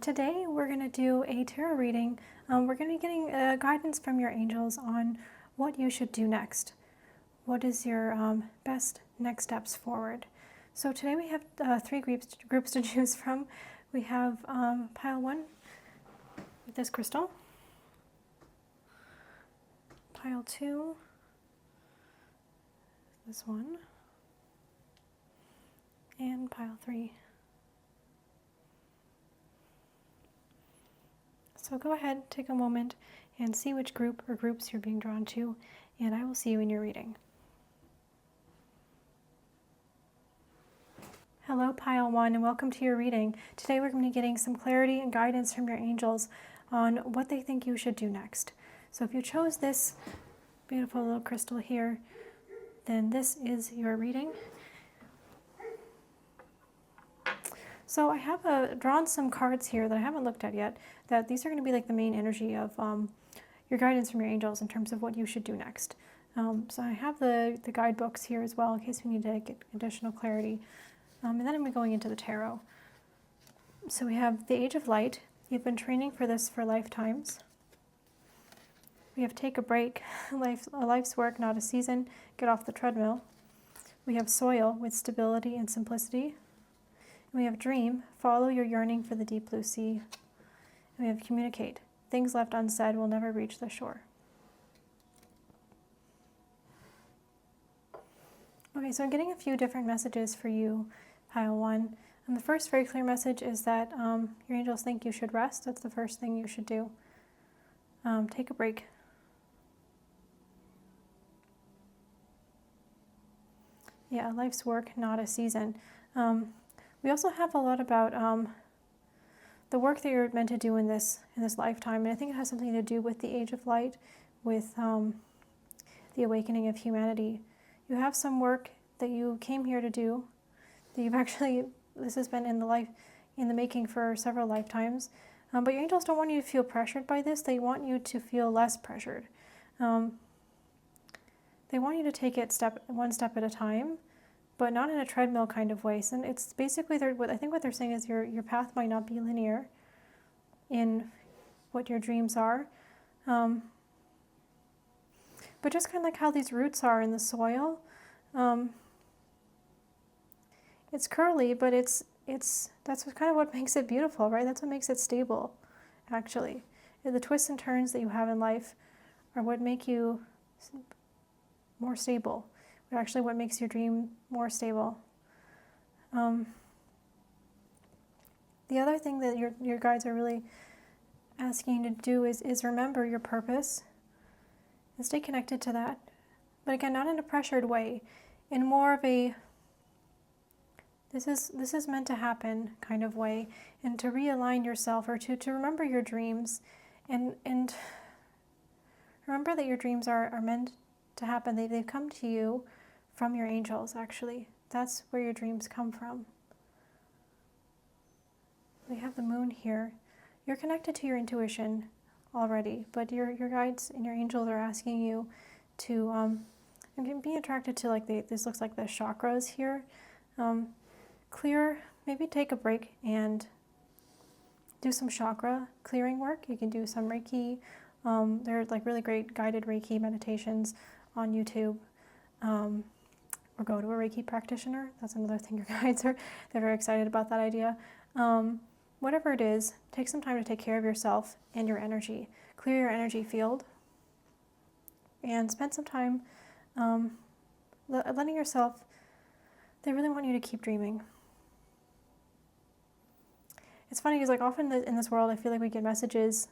Today we're going to do a tarot reading. We're going to be getting guidance from your angels on what you should do next. What is your best next steps forward? So today we have three groups to choose from. We have pile 1 with this crystal, pile 2, this one, and pile 3. So go ahead, take a moment, and see which group or groups you're being drawn to, and I will see you in your reading. Hello, pile 1, and welcome to your reading. Today we're going to be getting some clarity and guidance from your angels on what they think you should do next. So if you chose this beautiful little crystal here, then this is your reading. So I have drawn some cards here that I haven't looked at yet, that these are going to be like the main energy of your guidance from your angels in terms of what you should do next. So I have the guidebooks here as well in case we need to get additional clarity. And then I'm going into the tarot. So we have the Age of Light. You've been training for this for lifetimes. We have Take a Break, a life's work, not a season, get off the treadmill. We have Soil with stability and simplicity. And we have Dream, follow your yearning for the deep blue sea. And we have Communicate, things left unsaid will never reach the shore. Okay, so I'm getting a few different messages for you, pile 1. And the first very clear message is that your angels think you should rest. That's the first thing you should do. Take a break. Yeah, life's work, not a season. We also have a lot about the work that you're meant to do in this lifetime, and I think it has something to do with the Age of Light, with the awakening of humanity. You have some work that you came here to do, that you've actually, this has been in the making for several lifetimes, but your angels don't want you to feel pressured by this. They want you to feel less pressured. They want you to take it one step at a time, but not in a treadmill kind of way. So it's basically, I think what they're saying is your path might not be linear in what your dreams are. But just kind of like how these roots are in the soil. It's curly, but that's kind of what makes it beautiful, right? That's what makes it stable, actually. The twists and turns that you have in life are what make you more stable. But actually what makes your dream more stable. The other thing that your guides are really asking you to do is remember your purpose and stay connected to that. But again, not in a pressured way, in more of a this is meant to happen kind of way, and to realign yourself, or to remember your dreams and remember that your dreams are meant to happen. They've come to you from your angels, actually. That's where your dreams come from. We have the Moon here. You're connected to your intuition already, but your guides and your angels are asking you to be attracted to, like, this looks like the chakras here. Clear, maybe take a break and do some chakra clearing work. You can do some Reiki. There are like really great guided Reiki meditations on YouTube. Or go to a Reiki practitioner. That's another thing your guides they're very excited about that idea. Whatever it is, take some time to take care of yourself and your energy. Clear your energy field and spend some time letting yourself, they really want you to keep dreaming. It's funny because, like, often in this world I feel like we get messages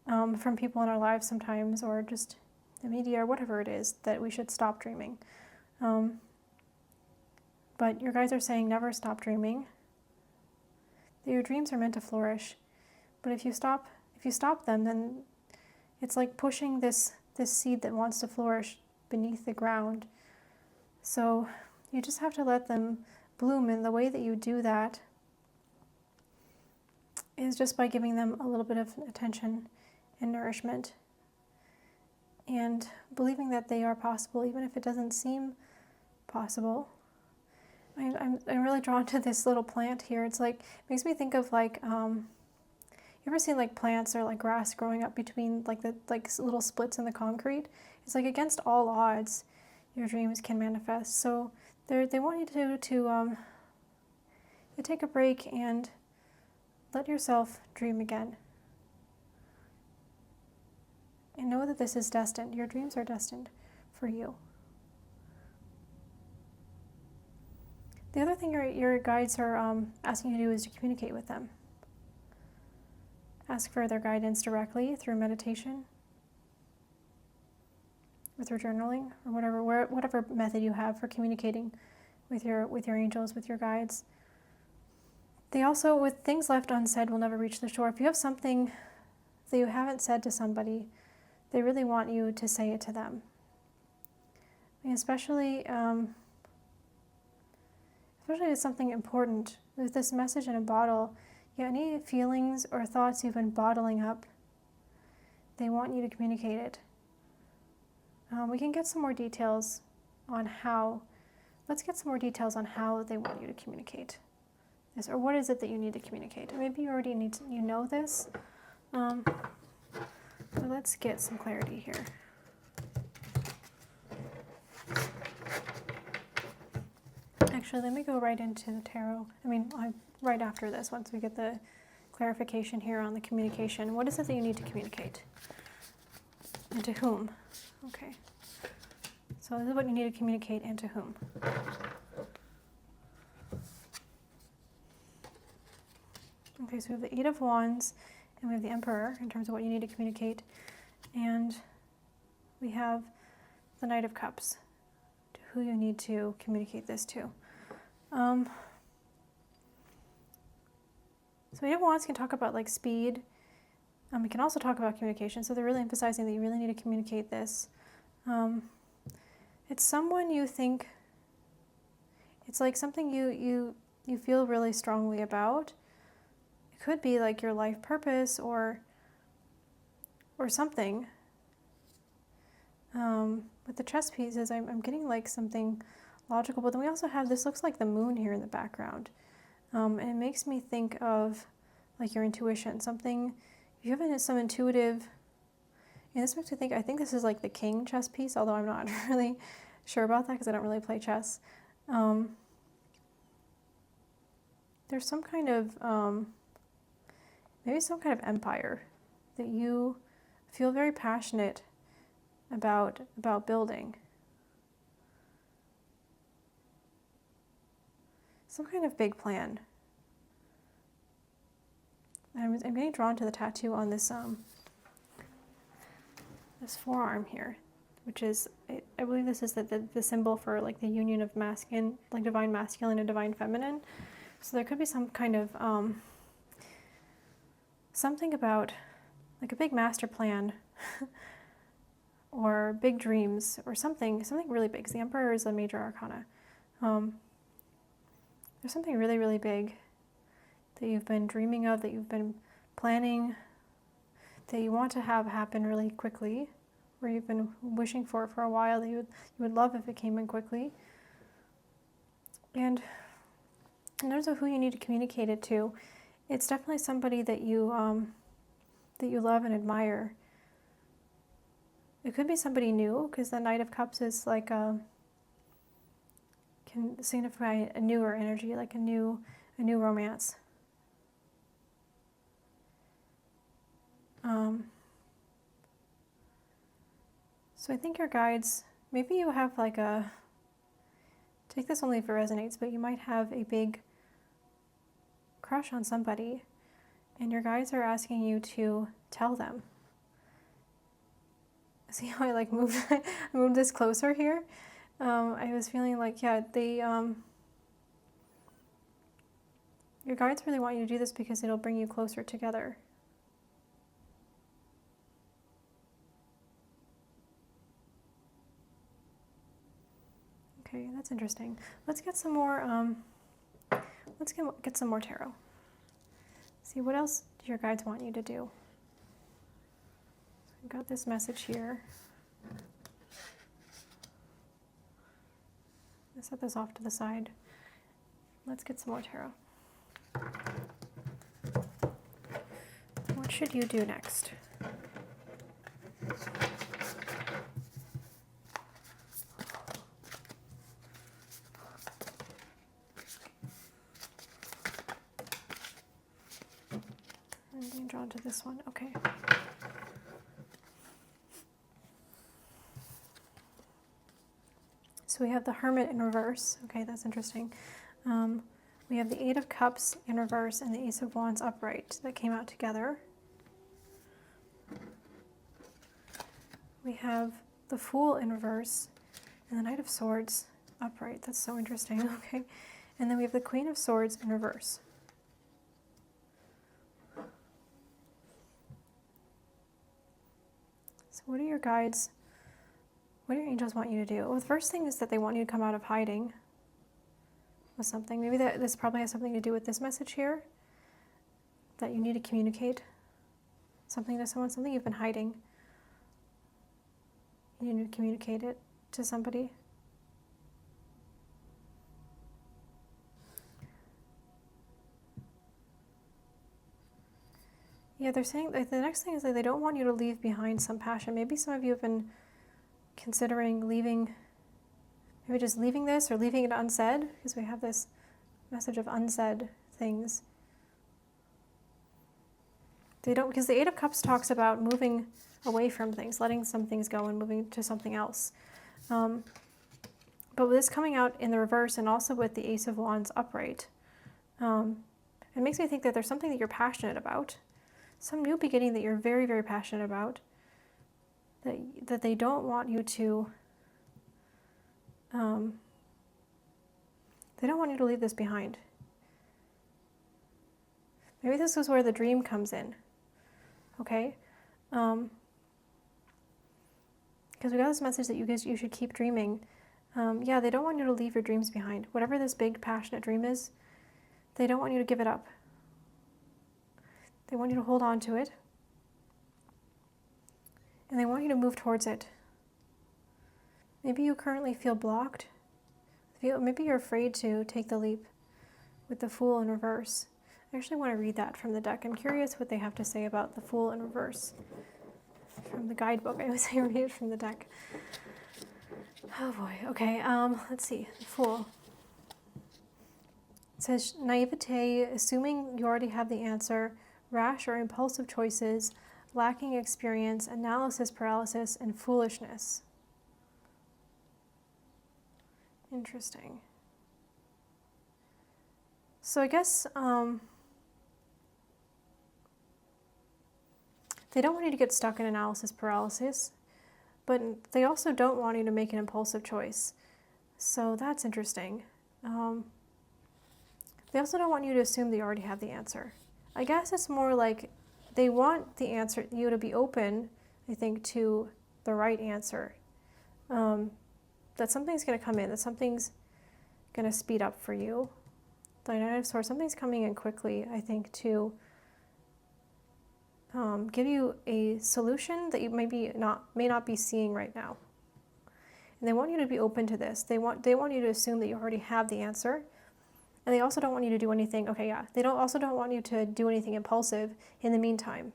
from people in our lives sometimes, or just the media or whatever it is, that we should stop dreaming. But your guides are saying never stop dreaming. That your dreams are meant to flourish. But if you stop them, then it's like pushing this seed that wants to flourish beneath the ground. So you just have to let them bloom, and the way that you do that is just by giving them a little bit of attention and nourishment, and believing that they are possible, even if it doesn't seem possible. I'm really drawn to this little plant here. It's like, makes me think of like You ever seen like plants or like grass growing up between like the little splits in the concrete? It's like against all odds, your dreams can manifest. So they want you to take a break and let yourself dream again. And know that this is destined. Your dreams are destined for you. The other thing your guides are asking you to do is to communicate with them. Ask for their guidance directly through meditation, or through journaling, or whatever method you have for communicating with your angels, with your guides. They also, with things left unsaid, will never reach the shore. If you have something that you haven't said to somebody, they really want you to say it to them. And especially if it's something important. With this message in a bottle, any feelings or thoughts you've been bottling up, they want you to communicate it. We can get some more details on how. Let's get some more details on how they want you to communicate this, or what is it that you need to communicate. Maybe you already you know this, but let's get some clarity here. Actually, let me go right into the tarot. Right after this, once we get the clarification here on the communication. What is it that you need to communicate? And to whom? Okay. So this is what you need to communicate, and to whom. Okay, so we have the Eight of Wands, and we have the Emperor in terms of what you need to communicate. And we have the Knight of Cups, to who you need to communicate this to. So Eight of Wands can talk about like speed. We can also talk about communication. So they're really emphasizing that you really need to communicate this. It's someone you think, it's like something you feel really strongly about. It could be like your life purpose or something. With the chess pieces, I'm getting like something logical, but then we also have, this looks like the moon here in the background. And it makes me think of like your intuition, something, if you have some intuitive, and this makes me think, I think this is like the king chess piece, although I'm not really sure about that because I don't really play chess. There's some kind of, maybe some kind of empire that you feel very passionate about building. Some kind of big plan. I'm getting drawn to the tattoo on this this forearm here, which is, I believe this is the symbol for like the union of masculine, like divine masculine and divine feminine. So there could be some kind of something about like a big master plan or big dreams or something really big. 'Cause the Emperor is a major arcana. There's something really, really big that you've been dreaming of, that you've been planning, that you want to have happen really quickly, or you've been wishing for a while, that you would love if it came in quickly. And in terms of who you need to communicate it to, it's definitely somebody that you love and admire. It could be somebody new, because the Knight of Cups is like can signify a newer energy, like a new romance. So I think your guides, maybe you have like take this only if it resonates, but you might have a big crush on somebody, and your guides are asking you to tell them. See how I like moved this closer here? I was feeling like, they, your guides really want you to do this because it'll bring you closer together. Okay, that's interesting. Let's get some more, let's get some more tarot. See, what else do your guides want you to do? So I've got this message here. Let's set this off to the side. Let's get some more tarot. What should you do next? I'm being drawn to this one. Okay. So we have the Hermit in reverse. Okay, that's interesting. We have the Eight of Cups in reverse and the Ace of Wands upright that came out together. We have the Fool in reverse and the Knight of Swords upright. That's so interesting. Okay. And then we have the Queen of Swords in reverse. So what are your guides? What do your angels want you to do? Well, the first thing is that they want you to come out of hiding with something. Maybe this probably has something to do with this message here, that you need to communicate something to someone, something you've been hiding. You need to communicate it to somebody. Yeah, they're saying that the next thing is that they don't want you to leave behind some passion. Maybe some of you have been considering leaving, maybe just leaving this or leaving it unsaid, because we have this message of unsaid things. They don't, because the Eight of Cups talks about moving away from things, letting some things go and moving to something else. But with this coming out in the reverse and also with the Ace of Wands upright, it makes me think that there's something that you're passionate about, some new beginning that you're very, very passionate about, that they don't want you to, they don't want you to leave this behind. Maybe this is where the dream comes in, okay? Because we got this message that you should keep dreaming. Yeah, they don't want you to leave your dreams behind. Whatever this big passionate dream is, they don't want you to give it up. They want you to hold on to it. And they want you to move towards it. Maybe you currently feel blocked. Maybe you're afraid to take the leap with the Fool in reverse. I actually want to read that from the deck. I'm curious what they have to say about the Fool in reverse. From the guidebook, I always say read it from the deck. Oh boy, okay, let's see, the Fool. It says, naivete, assuming you already have the answer, rash or impulsive choices, lacking experience, analysis paralysis, and foolishness. Interesting. So I guess they don't want you to get stuck in analysis paralysis, but they also don't want you to make an impulsive choice. So that's interesting. They also don't want you to assume that you already have the answer. I guess it's more like they want the answer, you to be open, I think, to the right answer. That something's going to come in, that something's going to speed up for you. The Knight of Swords, something's coming in quickly, I think, to give you a solution that you may not be seeing right now. And they want you to be open to this. They want you to assume that you already have the answer. And they also don't want you to do anything, they also don't want you to do anything impulsive in the meantime.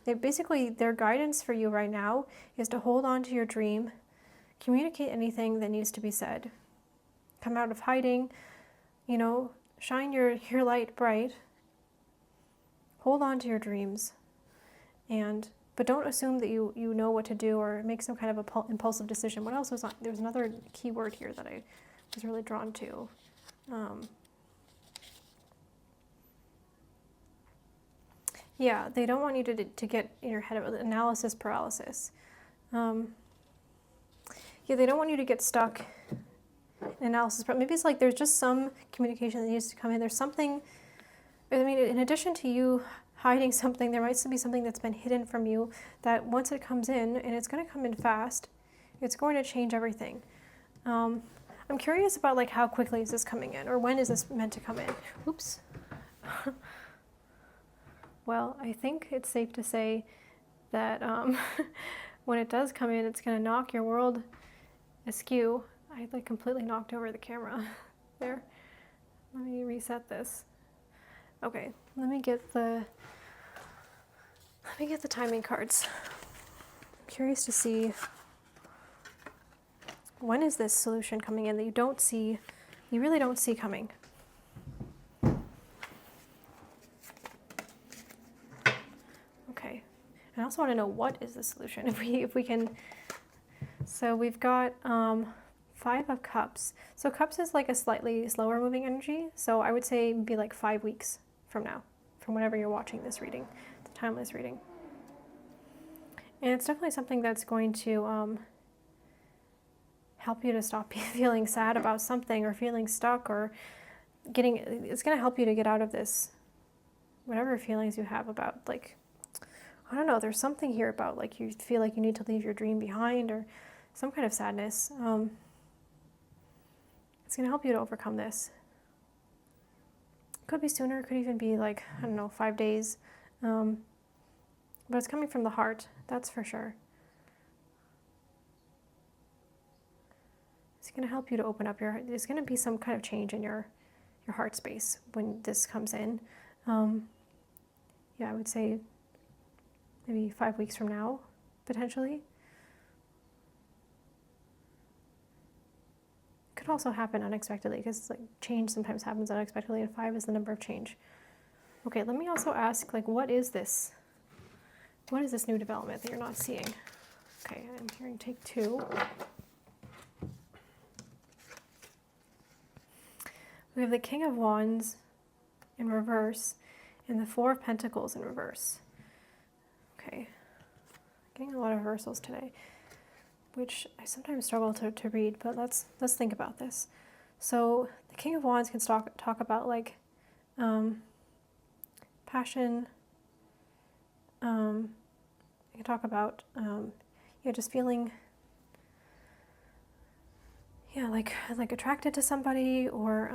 Their guidance for you right now is to hold on to your dream, communicate anything that needs to be said. Come out of hiding, shine your light bright. Hold on to your dreams. But don't assume that you know what to do or make some kind of impulsive decision. What else was on? There was another key word here that I was really drawn to. Yeah, they don't want you to get in your head about analysis paralysis. Yeah, they don't want you to get stuck in analysis. Maybe it's like there's just some communication that needs to come in. There's something, in addition to you hiding something, there might be something that's been hidden from you that once it comes in, and it's going to come in fast, it's going to change everything. I'm curious about how quickly is this coming in, or when is this meant to come in? Oops. Well, I think it's safe to say that when it does come in, it's going to knock your world askew. I completely knocked over the camera there. Let me reset this. Okay, let me get the Let me get the timing cards. I'm curious to see, when is this solution coming in that you really don't see coming? Okay. I also want to know, what is the solution? If we can. So we've got 5 of Cups. So Cups is like a slightly slower moving energy. So I would say be like 5 weeks from now, from whenever you're watching this reading, the timeless reading. And it's definitely something that's going to help you to stop feeling sad about something, or feeling stuck, or it's going to help you to get out of this, whatever feelings you have about, like, I don't know, there's something here about like you feel like you need to leave your dream behind, or some kind of sadness. It's going to help you to overcome this. Could be sooner, could even be like, I don't know, 5 days. But it's coming from the heart, that's for sure. It's going to help you to open up your, there's going to be some kind of change in your heart space when this comes in. Yeah, I would say maybe 5 weeks from now, potentially. Could also happen unexpectedly, because like change sometimes happens unexpectedly, and 5 is the number of change. Okay, let me also ask, like, what is this? What is this new development that you're not seeing? Okay, I'm hearing take 2. We have the King of Wands in reverse and the 4 of Pentacles in reverse. Okay, getting a lot of reversals today, which I sometimes struggle to read, but let's think about this. So the King of Wands can talk about like passion. It can talk about just feeling like attracted to somebody, or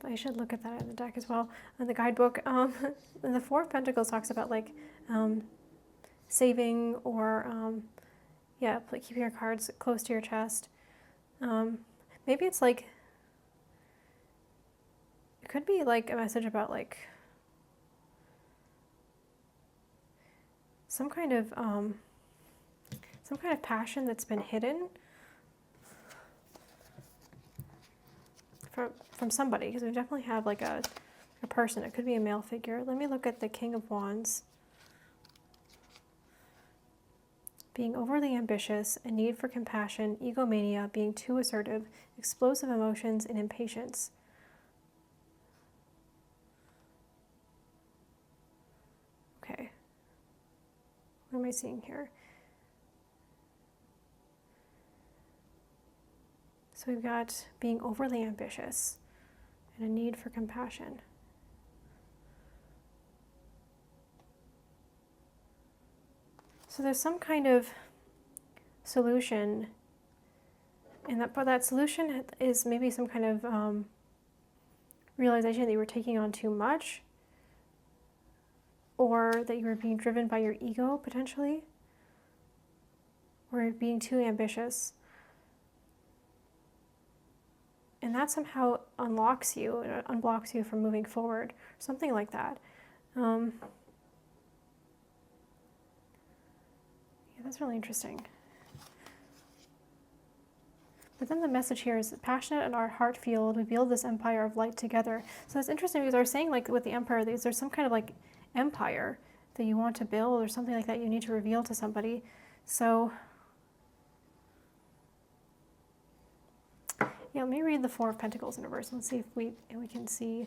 I should look at that in the deck as well, in the guidebook. The 4 of Pentacles talks about like saving, or like keeping your cards close to your chest. Maybe it's like, it could be like a message about like some kind of passion that's been hidden from somebody, because we definitely have like a person. It could be a male figure. Let me look at the King of Wands. Being overly ambitious, a need for compassion, egomania, being too assertive, explosive emotions, and impatience. Okay. What am I seeing here? So we've got being overly ambitious and a need for compassion. So there's some kind of solution, but that solution is maybe some kind of realization that you were taking on too much, or that you were being driven by your ego, potentially, or being too ambitious. And that somehow unblocks you from moving forward, something like that. Yeah, that's really interesting. But then the message here is, passionate in our heart field, we build this empire of light together. So it's interesting, because they're saying, like, with the Emperor, there's some kind of like empire that you want to build, or something like that you need to reveal to somebody. So yeah, let me read the 4 of Pentacles in reverse. Let's see if we can see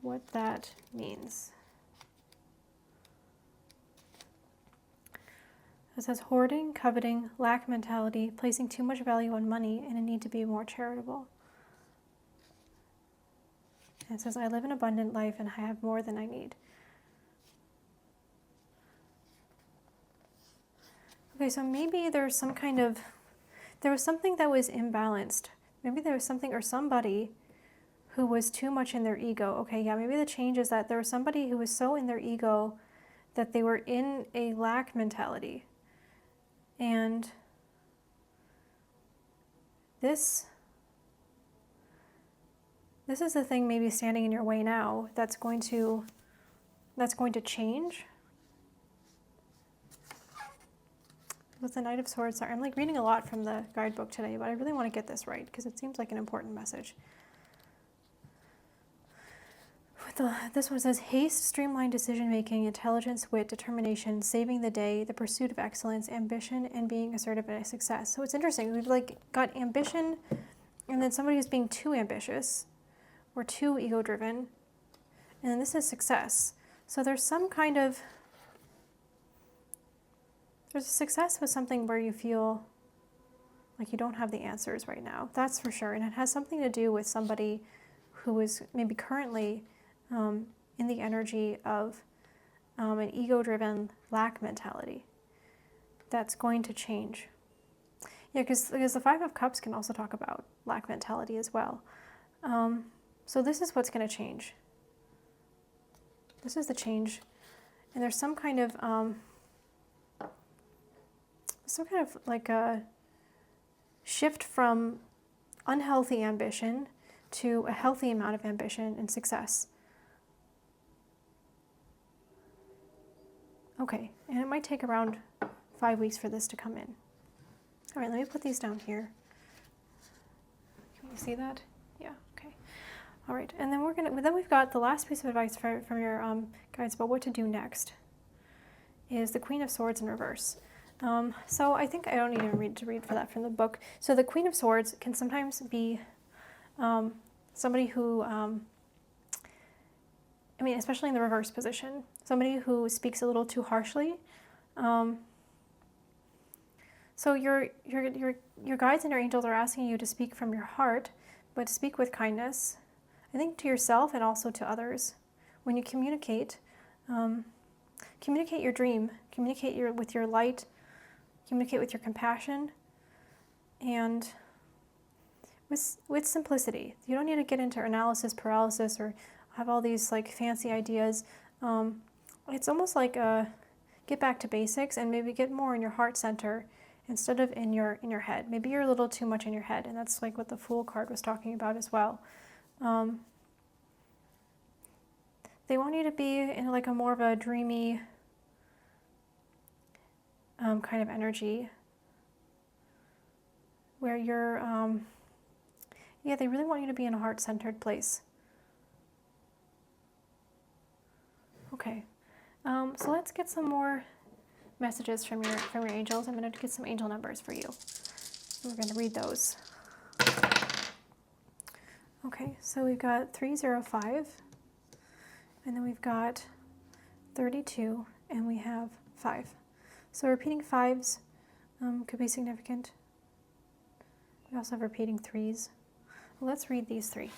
what that means. It says hoarding, coveting, lack mentality, placing too much value on money, and a need to be more charitable. And it says, I live an abundant life and I have more than I need. Okay, so maybe there's some kind of, there was something that was imbalanced. Maybe there was something or somebody who was too much in their ego. Okay, yeah, maybe the change is that there was somebody who was so in their ego that they were in a lack mentality. And this this is the thing maybe standing in your way now that's going to change. With the Knight of Swords, sorry, I'm like reading a lot from the guidebook today, but I really want to get this right because it seems like an important message. This one says haste, streamlined decision-making, intelligence, wit, determination, saving the day, the pursuit of excellence, ambition, and being assertive and a success. So it's interesting. We've like got ambition, and then somebody who's being too ambitious or too ego-driven, and then this is success. So there's some kind of, there's a success with something where you feel like you don't have the answers right now. That's for sure. And it has something to do with somebody who is maybe currently in the energy of an ego-driven lack mentality. That's going to change. Yeah, because the Five of Cups can also talk about lack mentality as well. So this is what's going to change. This is the change. And there's some kind of like a shift from unhealthy ambition to a healthy amount of ambition and success. Okay, and it might take around 5 weeks for this to come in. All right, let me put these down here. Can you see that? Yeah, okay. All right, and then we've got the last piece of advice from your guides about what to do next is the Queen of Swords in reverse. So I think I don't need to read for that from the book. So the Queen of Swords can sometimes be somebody who, especially in the reverse position, somebody who speaks a little too harshly. So your guides and your angels are asking you to speak from your heart, but speak with kindness. I think to yourself and also to others. When you communicate, communicate your dream, communicate with your light, communicate with your compassion, and with simplicity. You don't need to get into analysis paralysis or have all these like fancy ideas. It's almost like get back to basics and maybe get more in your heart center instead of in your head. Maybe you're a little too much in your head, and that's like what the Fool card was talking about as well. They want you to be in like a more of a dreamy kind of energy where you're, they really want you to be in a heart-centered place. Okay, so let's get some more messages from your angels. I'm going to get some angel numbers for you. We're going to read those. Okay, so we've got 305, and then we've got 32, and we have 5. So repeating 5s could be significant. We also have repeating 3s. Well, let's read these 3.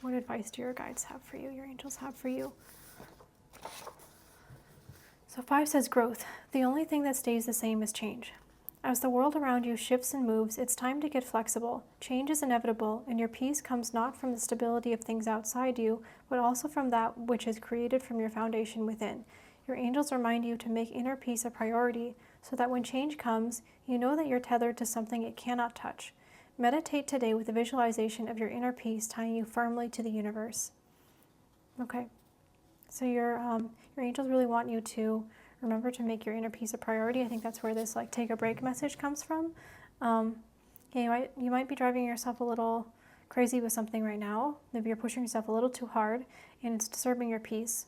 What advice do your guides have for you, your angels have for you? So 5 says growth. The only thing that stays the same is change. As the world around you shifts and moves, it's time to get flexible. Change is inevitable, and your peace comes not from the stability of things outside you, but also from that which is created from your foundation within. Your angels remind you to make inner peace a priority, so that when change comes, you know that you're tethered to something it cannot touch. Meditate today with a visualization of your inner peace tying you firmly to the universe. Okay, so your angels really want you to remember to make your inner peace a priority. I think that's where this like take a break message comes from. You might be driving yourself a little crazy with something right now. Maybe you're pushing yourself a little too hard, and it's disturbing your peace.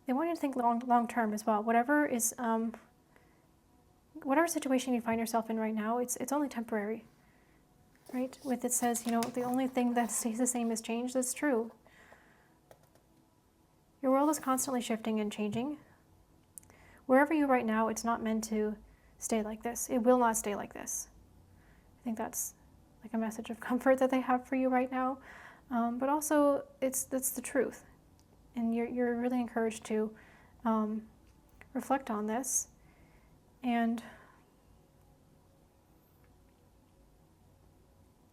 They want you to think long term as well. Whatever situation you find yourself in right now, it's only temporary, right? With it says, the only thing that stays the same is change. That's true. Your world is constantly shifting and changing. Wherever you are right now, it's not meant to stay like this. It will not stay like this. I think that's like a message of comfort that they have for you right now. But also, that's the truth. And you're really encouraged to reflect on this and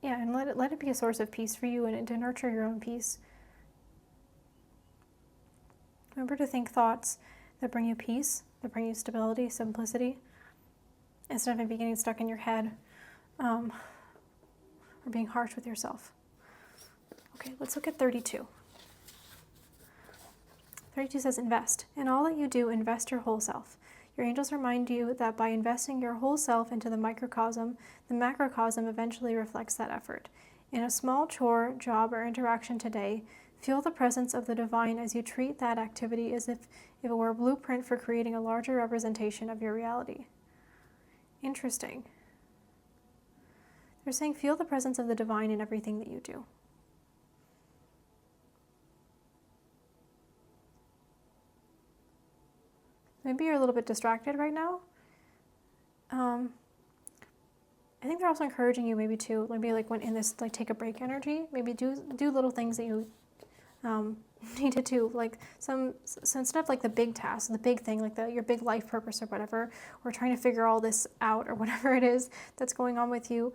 let it be a source of peace for you and to nurture your own peace. Remember to think thoughts that bring you peace, that bring you stability, simplicity, instead of maybe getting stuck in your head. or being harsh with yourself. Okay, let's look at 32. 32 says invest. In all that you do, invest your whole self. Your angels remind you that by investing your whole self into the microcosm, the macrocosm eventually reflects that effort. In a small chore, job, or interaction today, feel the presence of the divine as you treat that activity as if it were a blueprint for creating a larger representation of your reality. Interesting. They're saying feel the presence of the divine in everything that you do. Maybe you're a little bit distracted right now. I think they're also encouraging you maybe to, maybe like when in this like take a break energy, maybe do little things that you need to do, like some instead of like the big task, the big thing, like your big life purpose or whatever, or trying to figure all this out or whatever it is that's going on with you.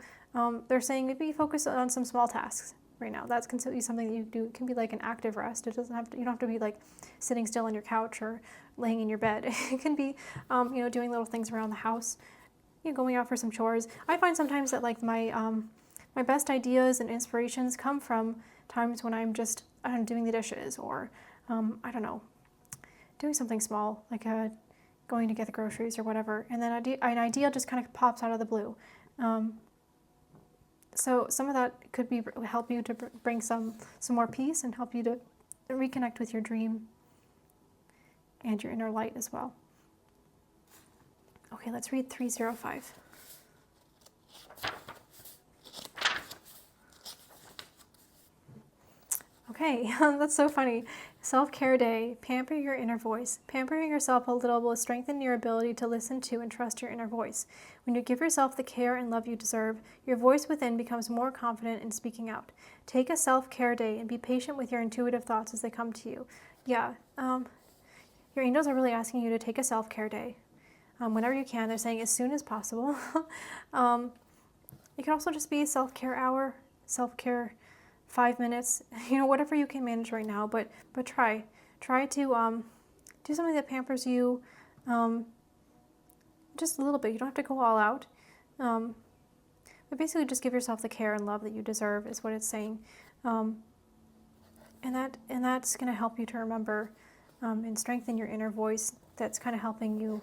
They're saying maybe focus on some small tasks right now. That's considered something that you do. It can be like an active rest. It doesn't have to, you don't have to be like sitting still on your couch or laying in your bed. It can be, doing little things around the house, going out for some chores. I find sometimes that like my best ideas and inspirations come from times when I'm just, doing the dishes or, doing something small, like going to get the groceries or whatever. And then an idea just kind of pops out of the blue. So some of that could be help you to bring some more peace and help you to reconnect with your dream and your inner light as well. Okay, let's read 305. Okay, that's so funny. Self-care day. Pamper your inner voice. Pampering yourself a little will strengthen your ability to listen to and trust your inner voice. When you give yourself the care and love you deserve, your voice within becomes more confident in speaking out. Take a self-care day and be patient with your intuitive thoughts as they come to you. Yeah, your angels are really asking you to take a self-care day. Whenever you can, they're saying as soon as possible. It can also just be a self-care hour, self-care 5 minutes, whatever you can manage right now, but try to do something that pampers you just a little bit. You don't have to go all out, but basically just give yourself the care and love that you deserve is what it's saying, and that's going to help you to remember and strengthen your inner voice. That's kind of helping you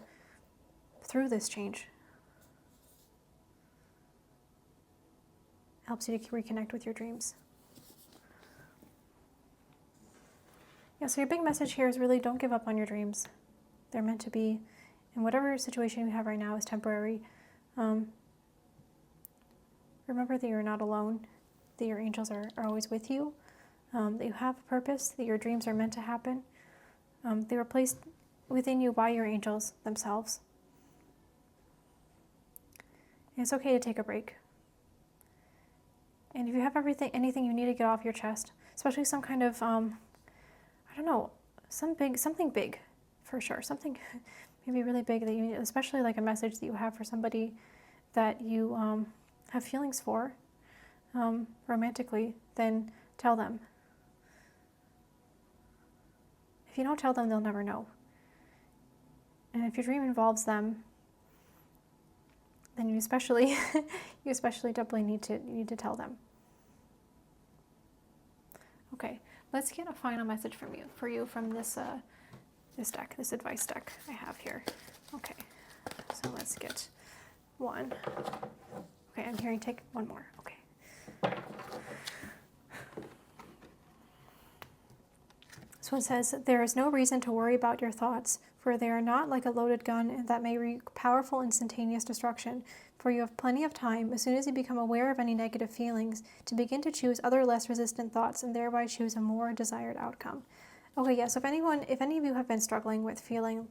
through this change. Helps you to reconnect with your dreams. Yeah, so your big message here is really don't give up on your dreams. They're meant to be, and whatever situation you have right now is temporary. Remember that you're not alone, that your angels are always with you, that you have a purpose, that your dreams are meant to happen. They were placed within you by your angels themselves. And it's okay to take a break. And if you have anything you need to get off your chest, especially some kind of something big, for sure. Something maybe really big that you need, especially like a message that you have for somebody that you have feelings for romantically, then tell them. If you don't tell them, they'll never know. And if your dream involves them, then you especially definitely need to tell them. Okay. Let's get a final message for you from this deck, this advice deck I have here. Okay, so let's get one. Okay, I'm hearing take one more. Okay. So it says, there is no reason to worry about your thoughts, for they are not like a loaded gun that may wreak powerful instantaneous destruction. For you have plenty of time, as soon as you become aware of any negative feelings, to begin to choose other less resistant thoughts and thereby choose a more desired outcome. Okay, yeah, so if any of you have been struggling with feeling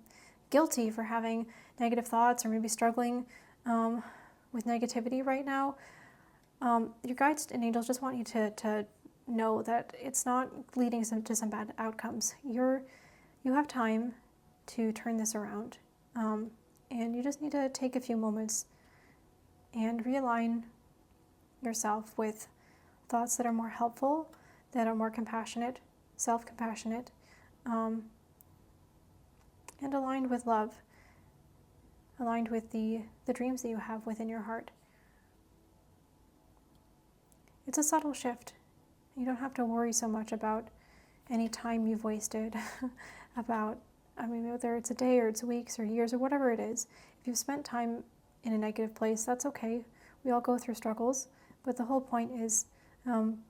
guilty for having negative thoughts or maybe struggling with negativity right now, your guides and angels just want you to know that it's not leading to some bad outcomes. You have time to turn this around, and you just need to take a few moments and realign yourself with thoughts that are more helpful, that are more compassionate, self-compassionate, and aligned with love, aligned with the dreams that you have within your heart. it's a subtle shift. You don't have to worry so much about any time you've wasted, about, I mean, whether it's a day or it's weeks or years or whatever it is. If you've spent time in a negative place, that's okay. We all go through struggles, but the whole point is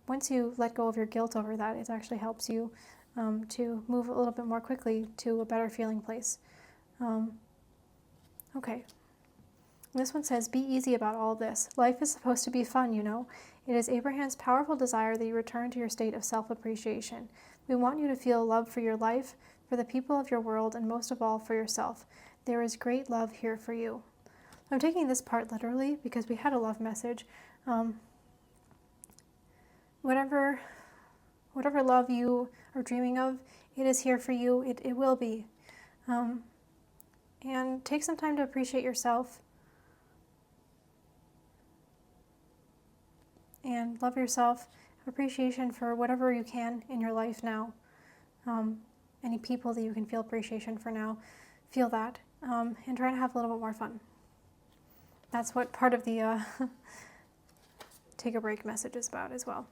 once you let go of your guilt over that, it actually helps you to move a little bit more quickly to a better feeling place. Okay. This one says, be easy about all this. Life is supposed to be fun, you know. It is Abraham's powerful desire that you return to your state of self-appreciation. We want you to feel love for your life, for the people of your world, and most of all, for yourself. There is great love here for you. I'm taking this part literally because we had a love message. Whatever love you are dreaming of, it is here for you. It will be. And take some time to appreciate yourself and love yourself. Have appreciation for whatever you can in your life now. Any people that you can feel appreciation for now, feel that, and try to have a little bit more fun. That's what part of the take a break message is about as well.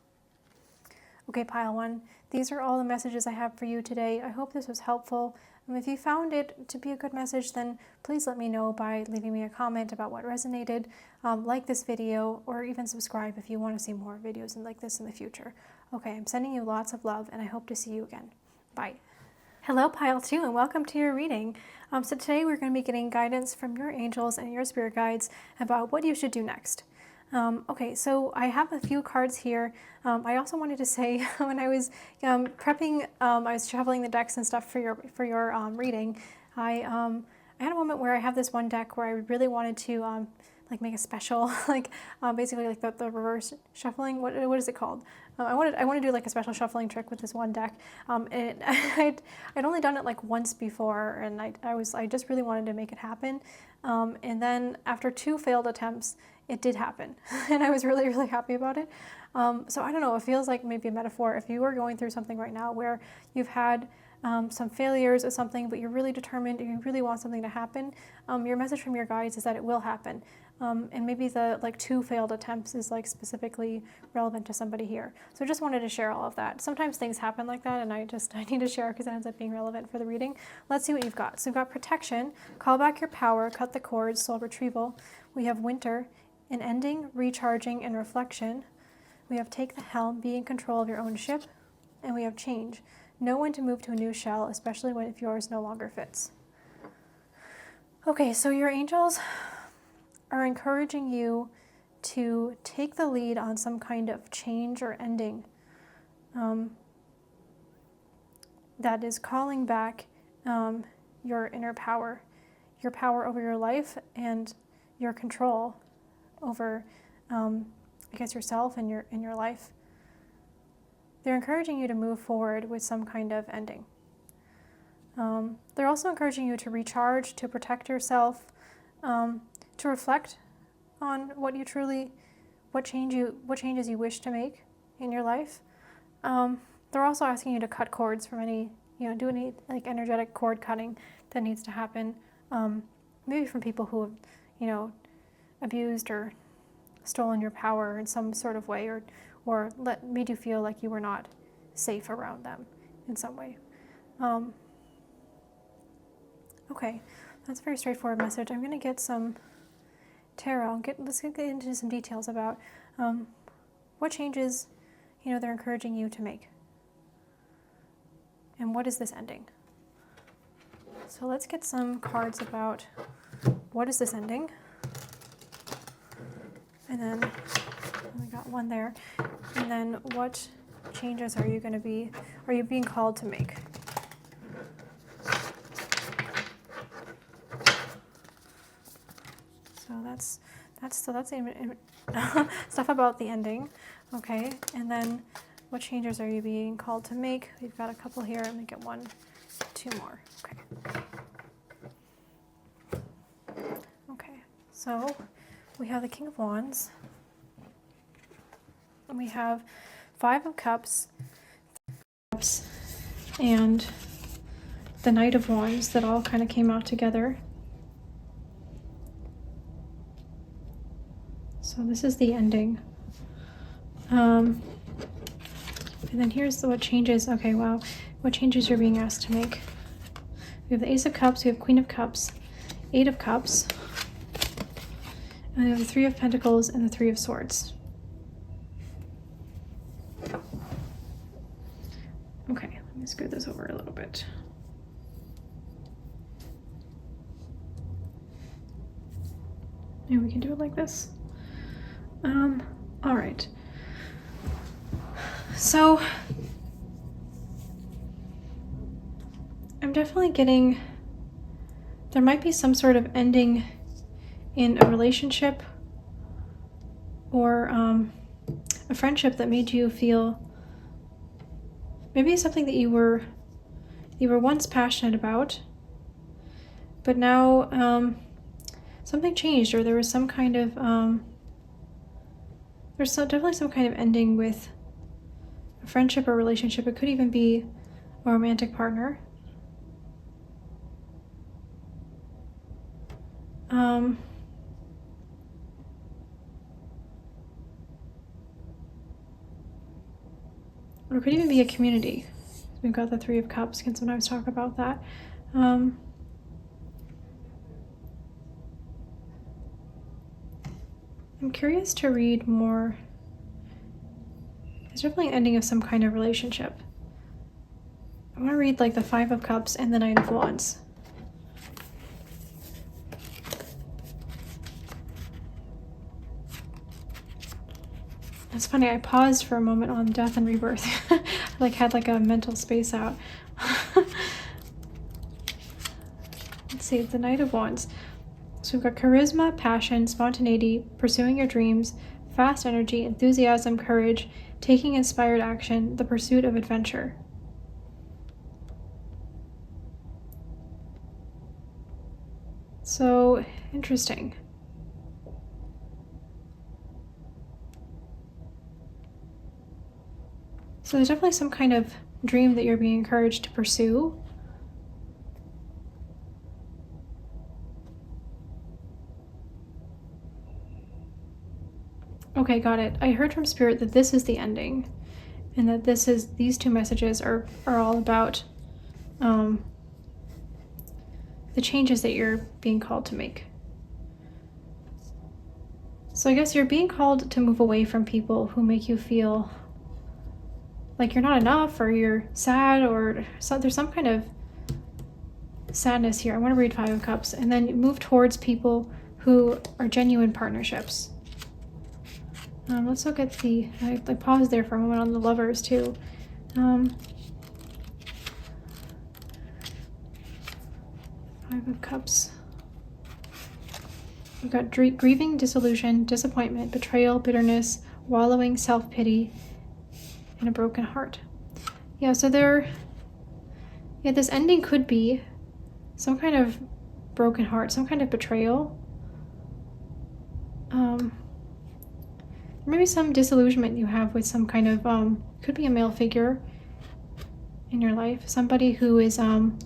Okay, pile one. These are all the messages I have for you today. I hope this was helpful. If you found it to be a good message, then please let me know by leaving me a comment about what resonated, like this video, or even subscribe if you want to see more videos like this in the future. Okay, I'm sending you lots of love, and I hope to see you again. Bye. Hello, pile 2, and welcome to your reading. So today we're going to be getting guidance from your angels and your spirit guides about what you should do next. Okay, so I have a few cards here. I also wanted to say when I was prepping, I was shuffling the decks and stuff for your reading. I had a moment where I have this one deck where I really wanted to like make a special, like basically like the reverse shuffling. What is it called? I want to do like a special shuffling trick with this one deck. And I'd only done it like once before, and I just really wanted to make it happen. And then after 2 failed attempts, it did happen, and I was really, really happy about it. So I don't know, it feels like maybe a metaphor. If you are going through something right now where you've had some failures or something, but you're really determined and you really want something to happen, your message from your guides is that it will happen. And maybe the 2 failed attempts is like specifically relevant to somebody here. So I just wanted to share all of that. Sometimes things happen like that, and I need to share because it ends up being relevant for the reading. Let's see what you've got. So we've got protection, call back your power, cut the cords, soul retrieval. We have winter, an ending, recharging, and reflection. We have take the helm, be in control of your own ship. And we have change, know when to move to a new shell, especially if yours no longer fits. Okay, so your angels are encouraging you to take the lead on some kind of change or ending that is calling back your inner power, your power over your life and your control over, I guess, yourself and your life. They're encouraging you to move forward with some kind of ending. They're also encouraging you to recharge, to protect yourself, to reflect on what changes you wish to make in your life. They're also asking you to cut cords from do any like energetic cord cutting that needs to happen, maybe from people who have, abused or stolen your power in some sort of way, or made you feel like you were not safe around them in some way. Okay, that's a very straightforward message. I'm going to get some tarot. Let's get into some details about what changes, they're encouraging you to make, and what is this ending. So let's get some cards about what is this ending. And then we got one there. And then what changes are you being called to make? So that's stuff about the ending. Okay. And then what changes are you being called to make? We've got a couple here. Let me get 1, 2 more. Okay. So we have the King of Wands, and we have 5 of Cups, and the Knight of Wands that all kind of came out together. So this is the ending. And then here's what changes. Okay, wow. What changes you're being asked to make. We have the Ace of Cups, we have Queen of Cups, Eight of Cups, and we have the Three of Pentacles and the Three of Swords. Okay, let me scoot this over a little bit. Maybe we can do it like this. All right. So I'm definitely getting, there might be some sort of ending in a relationship or a friendship that made you feel, maybe something that you were once passionate about, but now something changed, or there was some kind of there's definitely some kind of ending with a friendship or relationship. It could even be a romantic partner. Or it could even be a community. We've got the Three of Cups. Can sometimes talk about that. I'm curious to read more. There's definitely an ending of some kind of relationship. I want to read like the Five of Cups and the Knight of Wands. It's funny, I paused for a moment on death and rebirth. I had a mental space out. Let's see, the Knight of Wands. So we've got charisma, passion, spontaneity, pursuing your dreams, fast energy, enthusiasm, courage, taking inspired action, the pursuit of adventure. So interesting. So there's definitely some kind of dream that you're being encouraged to pursue. Okay, got it. I heard from Spirit that this is the ending, and that these two messages are all about the changes that you're being called to make. So I guess you're being called to move away from people who make you feel like you're not enough, or you're sad, or there's some kind of sadness here. I want to read Five of Cups, and then move towards people who are genuine partnerships. Let's look at I paused there for a moment on the Lovers too. Five of Cups. We've got grieving, disillusion, disappointment, betrayal, bitterness, wallowing, self-pity, and a broken heart. Yeah, so this ending could be some kind of broken heart, some kind of betrayal. Maybe some disillusionment you have with some kind of, could be a male figure in your life. Somebody who is, in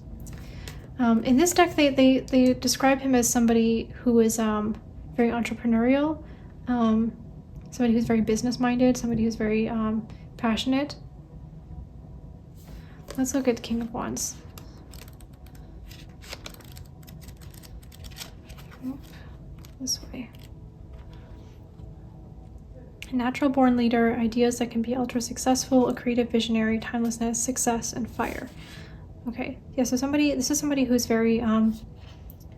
this deck, they describe him as somebody who is very entrepreneurial, somebody who's very business-minded, somebody who's very passionate. Let's look at King of Wands. This way. A natural-born leader, ideas that can be ultra-successful, a creative visionary, timelessness, success, and fire. Okay, yeah, so this is somebody who's very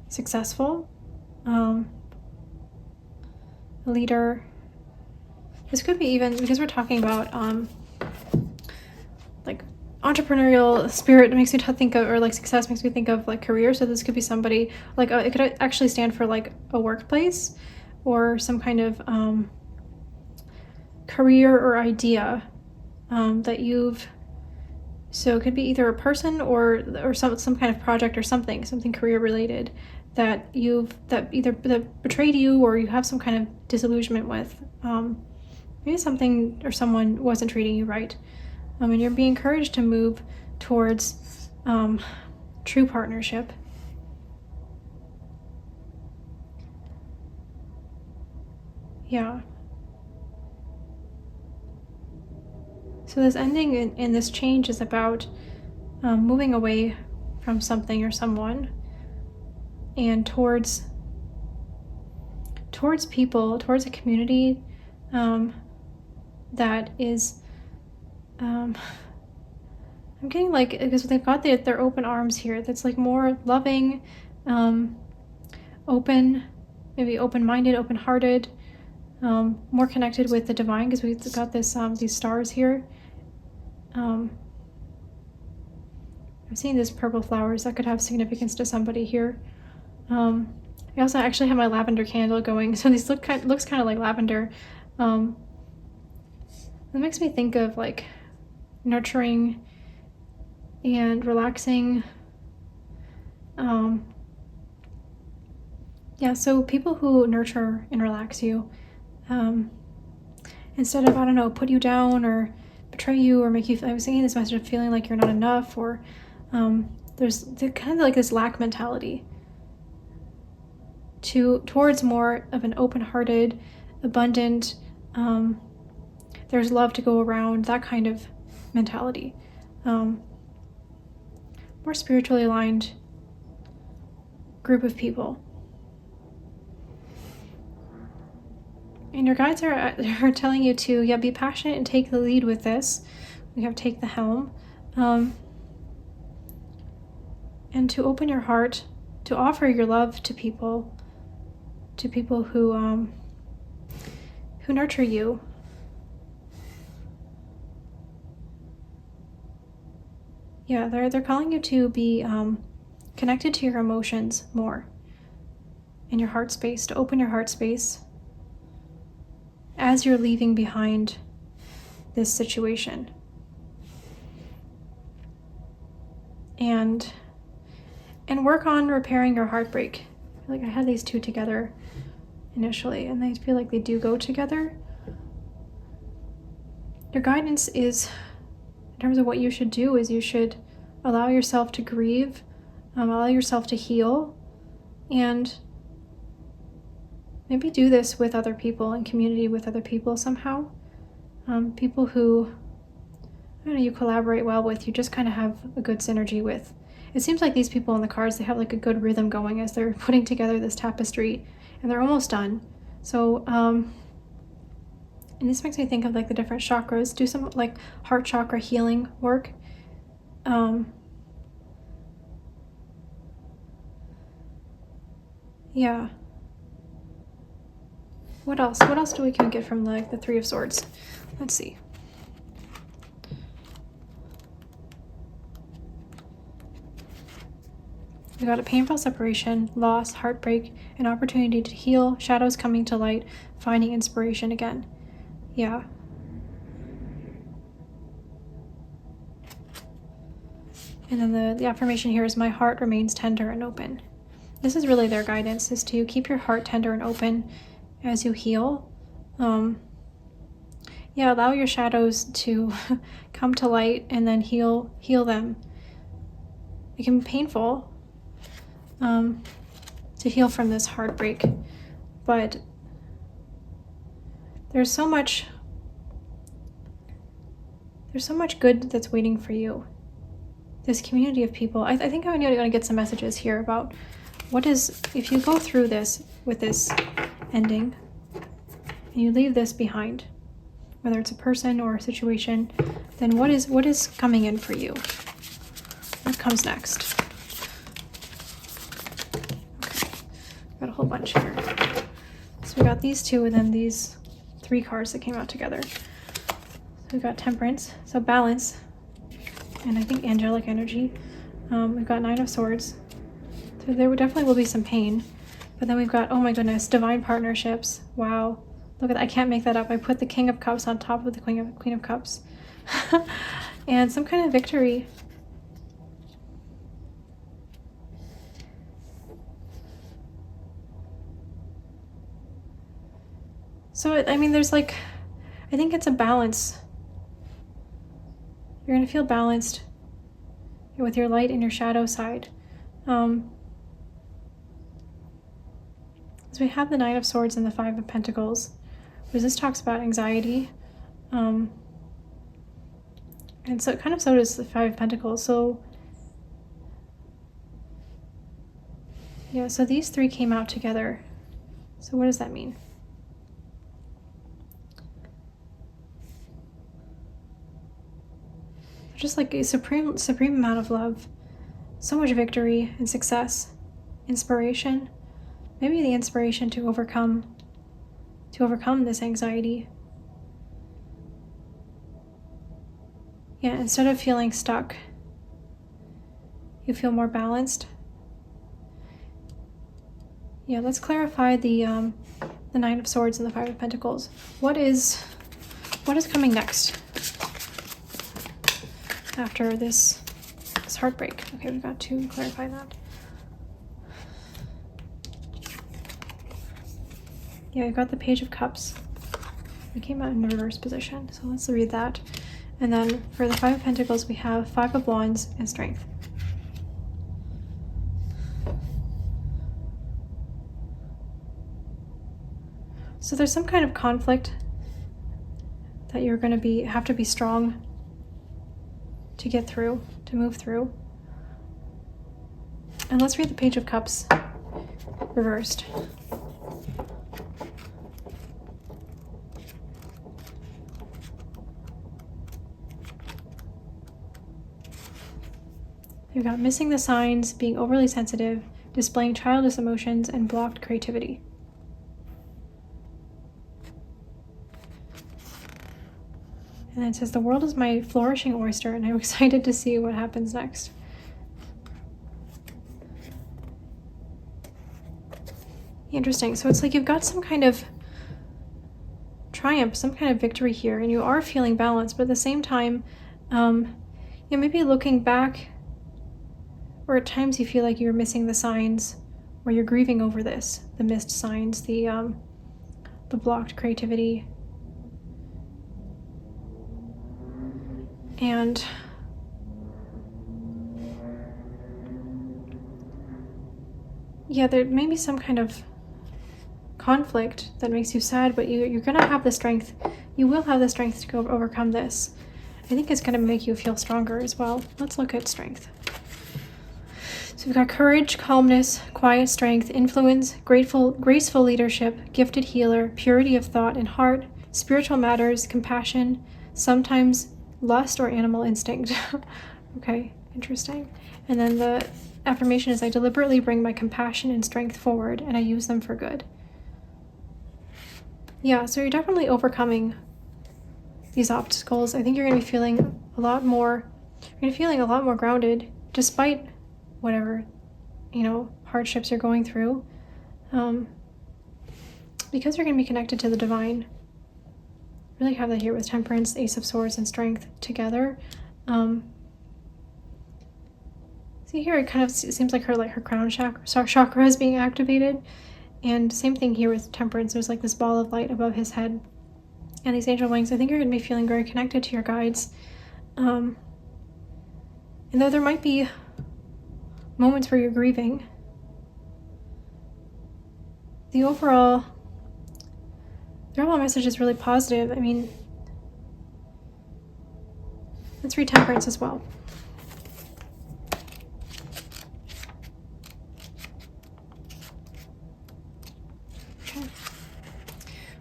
successful, a leader. This could be even, because we're talking about entrepreneurial spirit, makes me think of, or success makes me think of career. So this could be somebody it could actually stand for a workplace, or some kind of career or idea that you've, so it could be either a person or some kind of project or something career related that that betrayed you, or you have some kind of disillusionment with. Maybe something or someone wasn't treating you right. And you're being encouraged to move towards true partnership. Yeah. So this ending in this change is about moving away from something or someone and towards people, towards a community that is, I'm getting like, because they've got their open arms here, that's like more loving, open, maybe open-minded, open-hearted, more connected with the divine, because we've got this these stars here. I'm seeing these purple flowers that could have significance to somebody here. I also actually have my lavender candle going, so these looks kind of like lavender. It makes me think of like nurturing and relaxing. Yeah, so people who nurture and relax you, instead of, I don't know, put you down or betray you or make you, I was thinking this message of feeling like you're not enough, or there's kind of like this lack mentality towards more of an open-hearted, abundant, there's love to go around, that kind of mentality. More spiritually aligned group of people. And your guides are telling you to, be passionate and take the lead with this. We have take the helm. And to open your heart, to offer your love to people who nurture you. Yeah, they're calling you to be connected to your emotions more in your heart space, to open your heart space as you're leaving behind this situation. And work on repairing your heartbreak. I feel like I had these two together initially, and I feel like they do go together. Your guidance is, in terms of what you should do, is you should allow yourself to grieve, allow yourself to heal, and maybe do this with other people, in community with other people somehow. People who, I don't know, you collaborate well with, you just kind of have a good synergy with. It seems like these people in the cards, they have like a good rhythm going as they're putting together this tapestry, and they're almost done. So, and this makes me think of like the different chakras. Do some like heart chakra healing work. Yeah. What else? What else can we get from like the Three of Swords? Let's see. We got a painful separation, loss, heartbreak, an opportunity to heal, shadows coming to light, finding inspiration again. Yeah. And then the affirmation here is, my heart remains tender and open. This is really their guidance, is to keep your heart tender and open as you heal. Allow your shadows to come to light and then heal them. It can be painful to heal from this heartbreak, but there's so much good that's waiting for you. This community of people. I think I'm going to get some messages here about what is, if you go through this with this ending and you leave this behind, whether it's a person or a situation, then what is coming in for you? What comes next? Okay, got a whole bunch here. So we got these two, and then these three cards that came out together. So we've got Temperance, so balance, and I think angelic energy. We've got Nine of Swords, so there definitely will be some pain. But then we've got, oh my goodness, divine partnerships. Wow, look at that. I can't make that up. I put the King of Cups on top of the Queen of Cups. And some kind of victory. So, I mean, there's like, I think it's a balance. You're going to feel balanced with your light and your shadow side. So we have the Nine of Swords and the Five of Pentacles, because this talks about anxiety. And so kind of so does the Five of Pentacles. So yeah, so these three came out together. So what does that mean? Just like a supreme amount of love, so much victory and success, inspiration, maybe the inspiration to overcome this anxiety. Yeah, instead of feeling stuck, you feel more balanced. Yeah, let's clarify the Nine of Swords and the Five of Pentacles. What is coming next after this heartbreak? Okay, we've got to clarify that. Yeah, we've got the Page of Cups. We came out in the reverse position, so let's read that. And then for the Five of Pentacles, we have Five of Wands and Strength. So there's some kind of conflict that you're going to have to be strong to get through, to move through. And let's read the Page of Cups reversed. You've got missing the signs, being overly sensitive, displaying childish emotions, and blocked creativity. And then it says, the world is my flourishing oyster, and I'm excited to see what happens next. Interesting. So it's like you've got some kind of triumph, some kind of victory here, and you are feeling balanced, but at the same time, maybe looking back, or at times you feel like you're missing the signs, or you're grieving over this, the missed signs, the blocked creativity. And yeah, there may be some kind of conflict that makes you sad, but you're gonna have the strength. You will have the strength to go overcome this. I think it's gonna make you feel stronger as well. Let's look at strength. So we've got courage, calmness, quiet strength, influence, graceful leadership, gifted healer, purity of thought and heart, spiritual matters, compassion, sometimes lust or animal instinct. Okay, interesting. And then the affirmation is, I deliberately bring my compassion and strength forward, and I use them for good. Yeah, so you're definitely overcoming these obstacles. I think you're going to be feeling a lot more grounded, despite whatever, hardships you're going through. Because you're going to be connected to the divine. Really have that here with Temperance, Ace of Swords, and Strength together. See here, it kind of seems like her crown chakra is being activated. And same thing here with Temperance. There's like this ball of light above his head. And these angel wings, I think you're going to be feeling very connected to your guides. And though there might be moments where you're grieving, the overall message is really positive. I mean, let's read Temperance as well. Okay.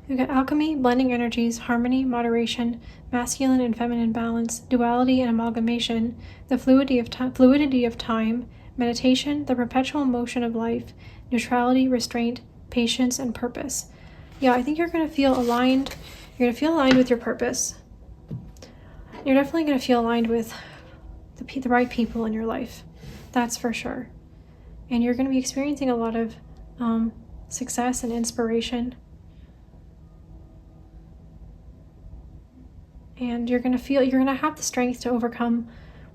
We've got alchemy, blending energies, harmony, moderation, masculine and feminine balance, duality and amalgamation, the fluidity of time, meditation, the perpetual motion of life, neutrality, restraint, patience, and purpose. Yeah, I think you're going to feel aligned. You're going to feel aligned with your purpose. You're definitely going to feel aligned with the right people in your life. That's for sure. And you're going to be experiencing a lot of success and inspiration. And you're going to have the strength to overcome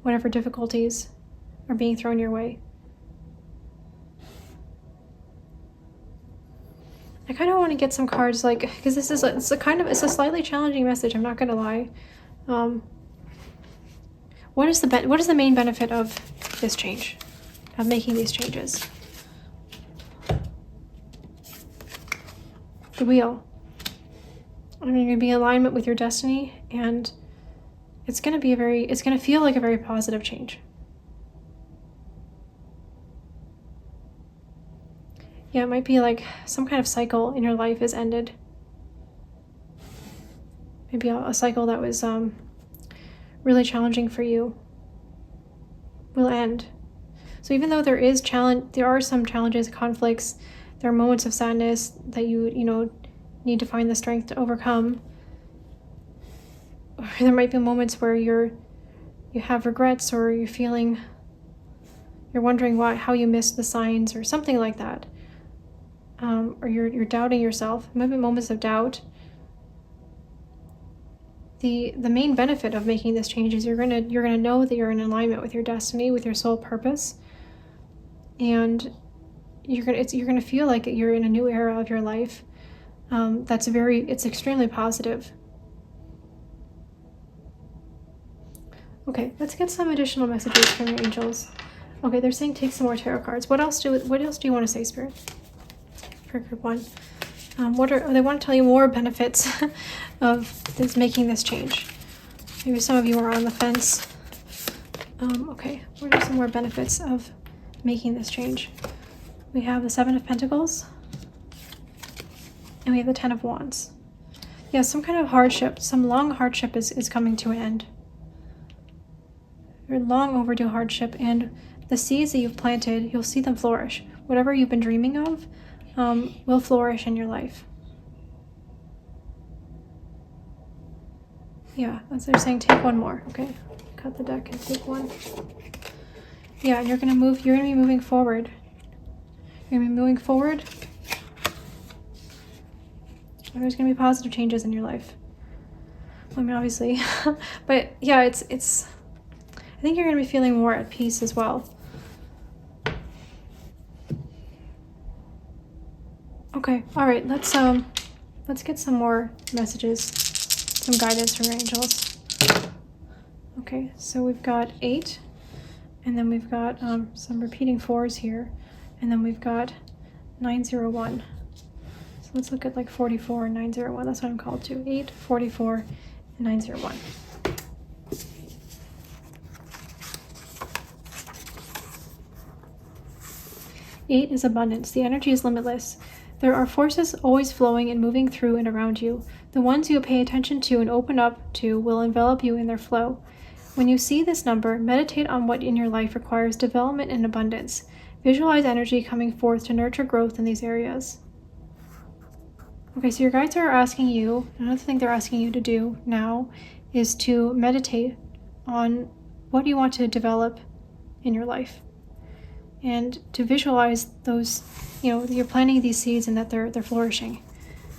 whatever difficulties are being thrown your way. I kind of want to get some cards, because this is it's a slightly challenging message. I'm not going to lie. What is the main benefit of this change, of making these changes? The Wheel. I mean, you're going to be in alignment with your destiny, and it's going to feel like a very positive change. Yeah, it might be like some kind of cycle in your life is ended. Maybe a cycle that was really challenging for you will end. So even though there are some challenges, conflicts, there are moments of sadness that you need to find the strength to overcome. Or there might be moments where you have regrets, or you're wondering how you missed the signs or something like that. Or you're doubting yourself. It might be moments of doubt. The main benefit of making this change is you're gonna know that you're in alignment with your destiny, with your soul purpose, and you're gonna feel like you're in a new era of your life. It's extremely positive. Okay, let's get some additional messages from your angels. Okay, they're saying take some more tarot cards. What else do you want to say, Spirit? For group 1. They want to tell you more benefits of making this change. Maybe some of you are on the fence. Okay, what are some more benefits of making this change? We have the 7 of Pentacles, and we have the 10 of Wands. Yeah, some kind of hardship, some long hardship is coming to an end. Your long overdue hardship, and the seeds that you've planted, you'll see them flourish. Whatever you've been dreaming of will flourish in your life. Yeah, as they're saying, take one more. Okay, cut the deck and take one. Yeah, and you're gonna be moving forward. You're gonna be moving forward. There's gonna be positive changes in your life. I mean, obviously, but yeah, it's. I think you're gonna be feeling more at peace as well. Okay, all right. Let's get some more messages, some guidance from your angels. Okay, so we've got 8, and then we've got some repeating 4s here, and then we've got 901. So let's look at like 44 and 901. That's what I'm called to. 8, 44, and 901. Eight is abundance. The energy is limitless. There are forces always flowing and moving through and around you. The ones you pay attention to and open up to will envelop you in their flow. When you see this number, meditate on what in your life requires development and abundance. Visualize energy coming forth to nurture growth in these areas. Okay, so your guides are asking you, another thing they're asking you to do now is to meditate on what you want to develop in your life. And to visualize those, you're planting these seeds and that they're flourishing.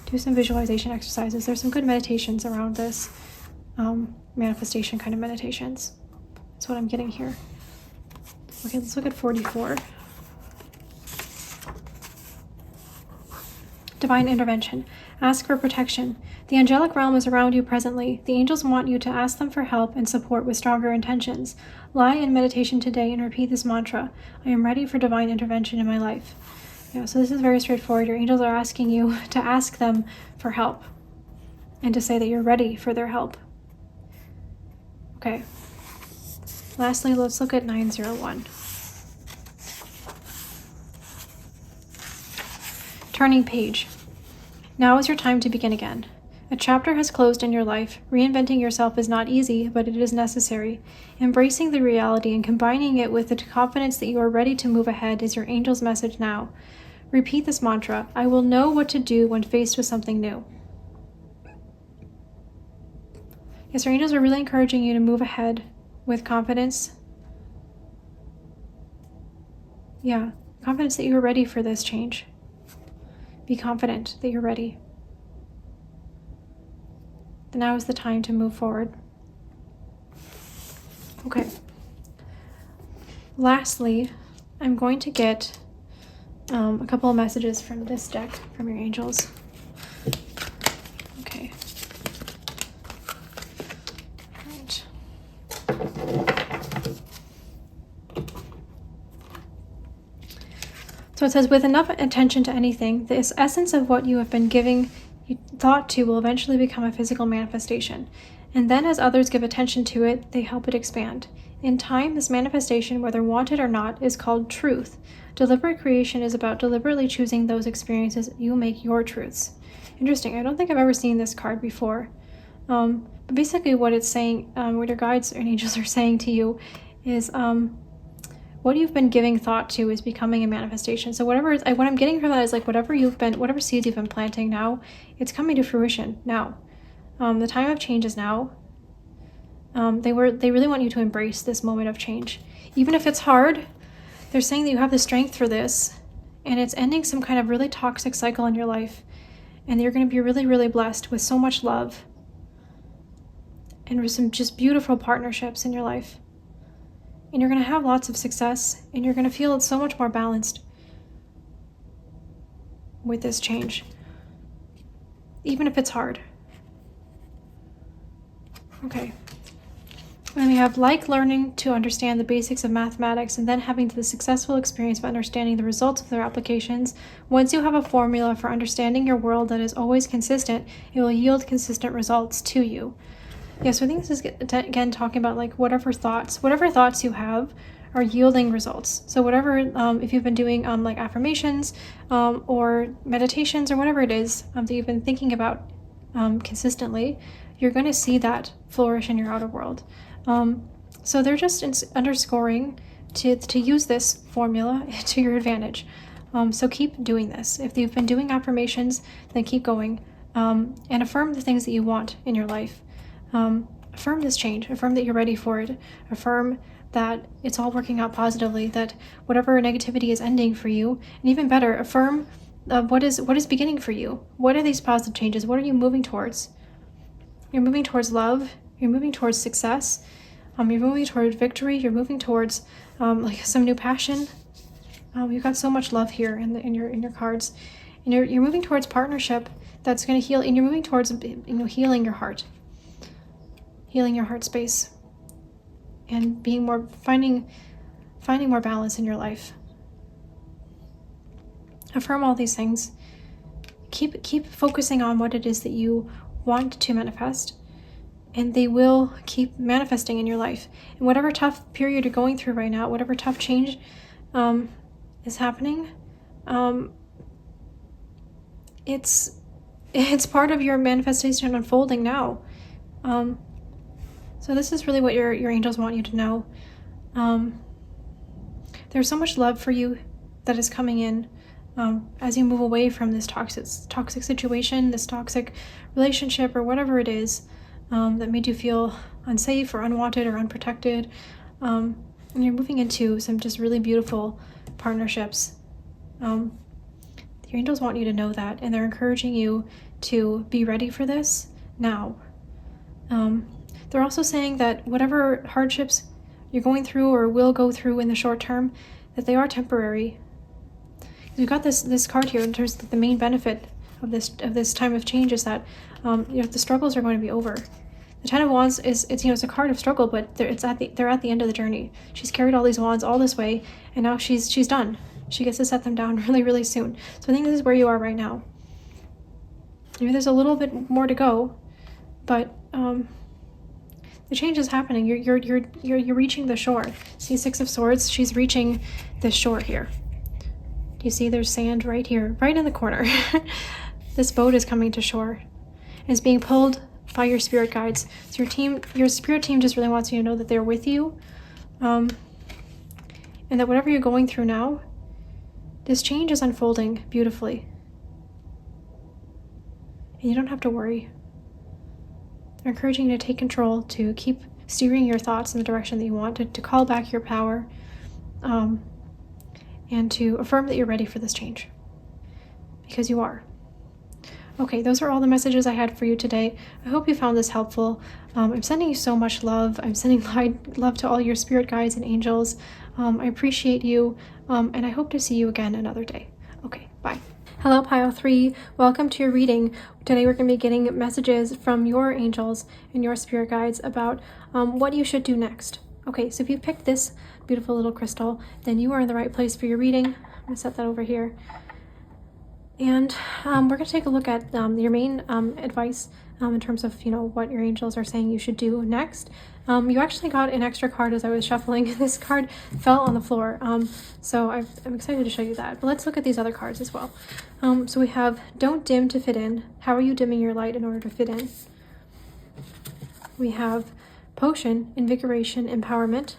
Do some visualization exercises. There's some good meditations around this, manifestation kind of meditations. That's what I'm getting here. Okay, let's look at 44. Divine intervention. Ask for protection. The angelic realm is around you presently. The angels want you to ask them for help and support with stronger intentions. Lie in meditation today and repeat this mantra. I am ready for divine intervention in my life. Yeah, so this is very straightforward. Your angels are asking you to ask them for help and to say that you're ready for their help. Okay. Lastly, let's look at 901. Turning page. Now is your time to begin again. A chapter has closed in your life. Reinventing yourself is not easy, but it is necessary. Embracing the reality and combining it with the confidence that you are ready to move ahead is your angel's message now. Repeat this mantra. I will know what to do when faced with something new. Yes, your angels are really encouraging you to move ahead with confidence. Yeah, confidence that you're ready for this change. Be confident that you're ready. Now is the time to move forward. Okay. Lastly, I'm going to get a couple of messages from this deck from your angels. Okay. Right. So it says, with enough attention to anything, the essence of what you have been giving thought to will eventually become a physical manifestation. And then as others give attention to it, they help it expand. In time, this manifestation, whether wanted or not, is called truth. Deliberate creation is about deliberately choosing those experiences you make your truths. Interesting. I don't think I've ever seen this card before. But basically what it's saying, what your guides and angels are saying to you is what you've been giving thought to is becoming a manifestation. So what I'm getting from that is like whatever seeds you've been planting now, it's coming to fruition now. The time of change is now. They really want you to embrace this moment of change. Even if it's hard, they're saying that you have the strength for this, and it's ending some kind of really toxic cycle in your life, and you're going to be really, really blessed with so much love and with some just beautiful partnerships in your life. And you're going to have lots of success, and you're going to feel so much more balanced with this change, even if it's hard. Okay. And we have like learning to understand the basics of mathematics and then having the successful experience of understanding the results of their applications. Once you have a formula for understanding your world that is always consistent, it will yield consistent results to you. Yeah, so I think this is, again, talking about like whatever thoughts you have are yielding results. So whatever, if you've been doing like affirmations or meditations or whatever it is that you've been thinking about consistently, you're going to see that flourish in your outer world. So they're just underscoring to use this formula to your advantage. So keep doing this. If you've been doing affirmations, then keep going, and affirm the things that you want in your life. Affirm this change. Affirm that you're ready for it. Affirm that it's all working out positively, that whatever negativity is ending for you, and even better, affirm what is beginning for you. What are these positive changes? What are you moving towards? You're moving towards love. You're moving towards success. You're moving towards victory. You're moving towards like some new passion. You've got so much love here in your cards, and you're moving towards partnership that's going to heal. And you're moving towards healing your heart space, and being more finding more balance in your life. Affirm all these things. Keep focusing on what it is that you want to manifest, and they will keep manifesting in your life. And whatever tough period you're going through right now, whatever tough change is happening, it's part of your manifestation unfolding now. So this is really what your angels want you to know. There's so much love for you that is coming in as you move away from this toxic situation, this toxic relationship, or whatever it is that made you feel unsafe or unwanted or unprotected. And you're moving into some just really beautiful partnerships. Your angels want you to know that, and they're encouraging you to be ready for this now. They're also saying that whatever hardships you're going through or will go through in the short term, that they are temporary. We've got this card here in terms of the main benefit of this time of change is that the struggles are going to be over. The Ten of Wands it's a card of struggle, but they're at the end of the journey. She's carried all these wands all this way, and now she's done. She gets to set them down really, really soon. So I think this is where you are right now. Maybe there's a little bit more to go, but the change is happening. You're reaching the shore. See, Six of Swords. She's reaching this shore here. Do you see? There's sand right here, right in the corner. This boat is coming to shore. It's being pulled by your spirit guides. So your spirit team just really wants you to know that they're with you, and that whatever you're going through now, this change is unfolding beautifully, and you don't have to worry. They're encouraging you to take control, to keep steering your thoughts in the direction that you want, to call back your power, and to affirm that you're ready for this change, because you are. Okay, those are all the messages I had for you today. I hope you found this helpful. I'm sending you so much love. I'm sending love to all your spirit guides and angels. I appreciate you, and I hope to see you again another day. Okay, bye. Hello, Pile 3. Welcome to your reading. Today we're going to be getting messages from your angels and your spirit guides about what you should do next. Okay, so if you picked this beautiful little crystal, then you are in the right place for your reading. I'm going to set that over here. And we're going to take a look at your main advice in terms of, what your angels are saying you should do next. You actually got an extra card as I was shuffling. This card fell on the floor, so I'm excited to show you that. But let's look at these other cards as well. So we have don't dim to fit in. How are you dimming your light in order to fit in? We have potion, invigoration, empowerment.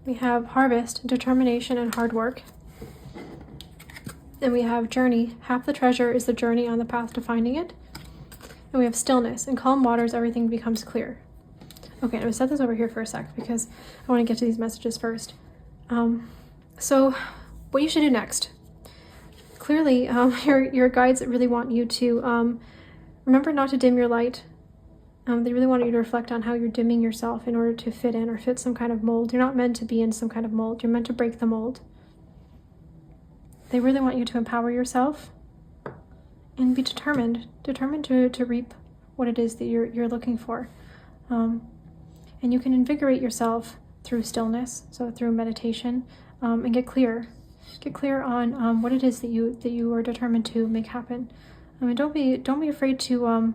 We have harvest, determination, and hard work. And we have journey. Half the treasure is the journey on the path to finding it. And we have stillness. In calm waters, everything becomes clear. Okay, I'm going to set this over here for a sec because I want to get to these messages first. So what you should do next. Clearly, your guides really want you to remember not to dim your light. They really want you to reflect on how you're dimming yourself in order to fit in or fit some kind of mold. You're not meant to be in some kind of mold. You're meant to break the mold. They really want you to empower yourself and be determined to reap what it is that you're looking for. And you can invigorate yourself through stillness, so through meditation, and get clear on what it is that you are determined to make happen. I mean, don't be afraid to.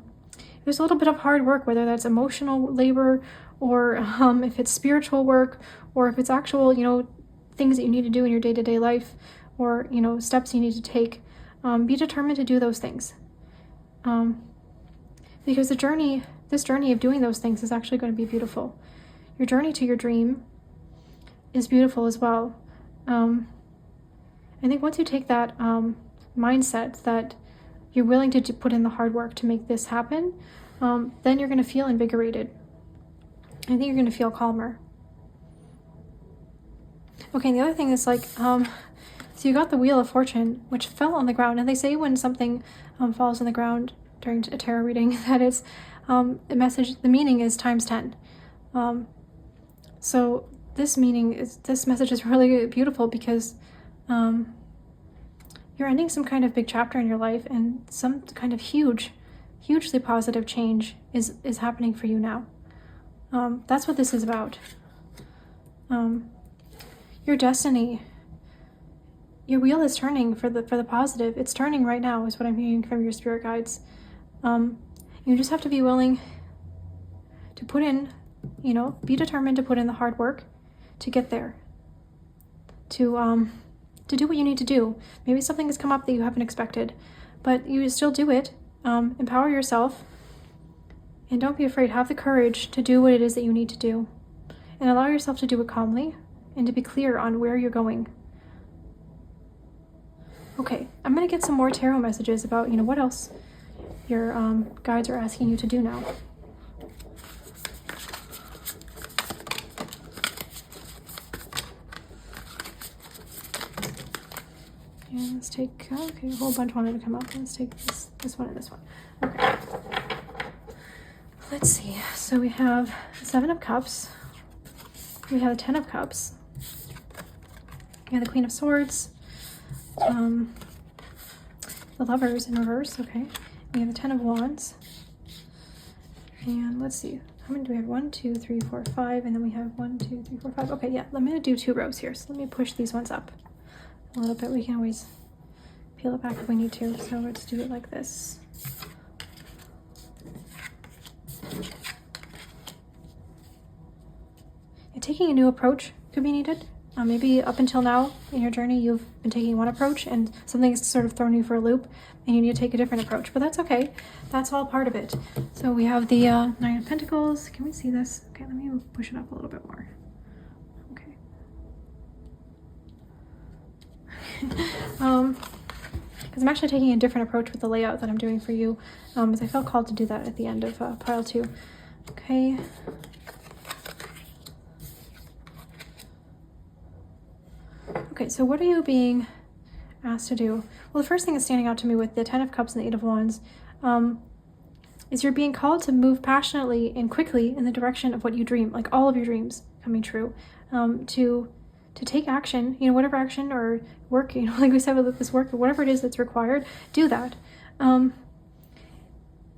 There's a little bit of hard work, whether that's emotional labor or if it's spiritual work or if it's actual, things that you need to do in your day-to-day life or, steps you need to take. Be determined to do those things. Because this journey of doing those things is actually going to be beautiful. Your journey to your dream is beautiful as well. I think once you take that mindset that you're willing to put in the hard work to make this happen, then you're going to feel invigorated. I think you're going to feel calmer. Okay, and the other thing is so you got the Wheel of Fortune, which fell on the ground. And they say when something falls on the ground during a tarot reading that it's the meaning is times 10. So this message is really beautiful because you're ending some kind of big chapter in your life and some kind of hugely positive change is happening for you now. That's what this is about. Your destiny, your wheel is turning for the positive. It's turning right now is what I'm hearing from your spirit guides. You just have to be willing to put in, be determined to put in the hard work to get there. To do what you need to do. Maybe something has come up that you haven't expected, but you still do it. Empower yourself and don't be afraid. Have the courage to do what it is that you need to do and allow yourself to do it calmly and to be clear on where you're going. Okay, I'm going to get some more tarot messages about, what else your guides are asking you to do now. And let's take, okay, a whole bunch wanted to come up. Let's take this one and this one. Okay. Let's see. So we have the 7 of Cups. We have the 10 of Cups. We have the Queen of Swords. The Lovers in reverse. Okay. We have the 10 of Wands. And let's see. How many do we have? 1, 2, 3, 4, 5. And then we have 1, 2, 3, 4, 5. Okay, yeah. I'm going to do 2 rows here. So let me push these ones up a little bit. We can always peel it back if we need to. So let's do it like this. And taking a new approach could be needed. Maybe up until now in your journey, you've been taking one approach and something's sort of thrown you for a loop and you need to take a different approach, but that's okay. That's all part of it. So we have the 9 of Pentacles. Can we see this? Okay, let me push it up a little bit more. Because I'm actually taking a different approach with the layout that I'm doing for you, as I felt called to do that at the end of pile 2. Okay. Okay, so what are you being asked to do? Well, the first thing that's standing out to me with the 10 of Cups and the 8 of Wands is you're being called to move passionately and quickly in the direction of what you dream, like all of your dreams coming true, to take action, whatever action or work, like we said with this work, whatever it is that's required, do that.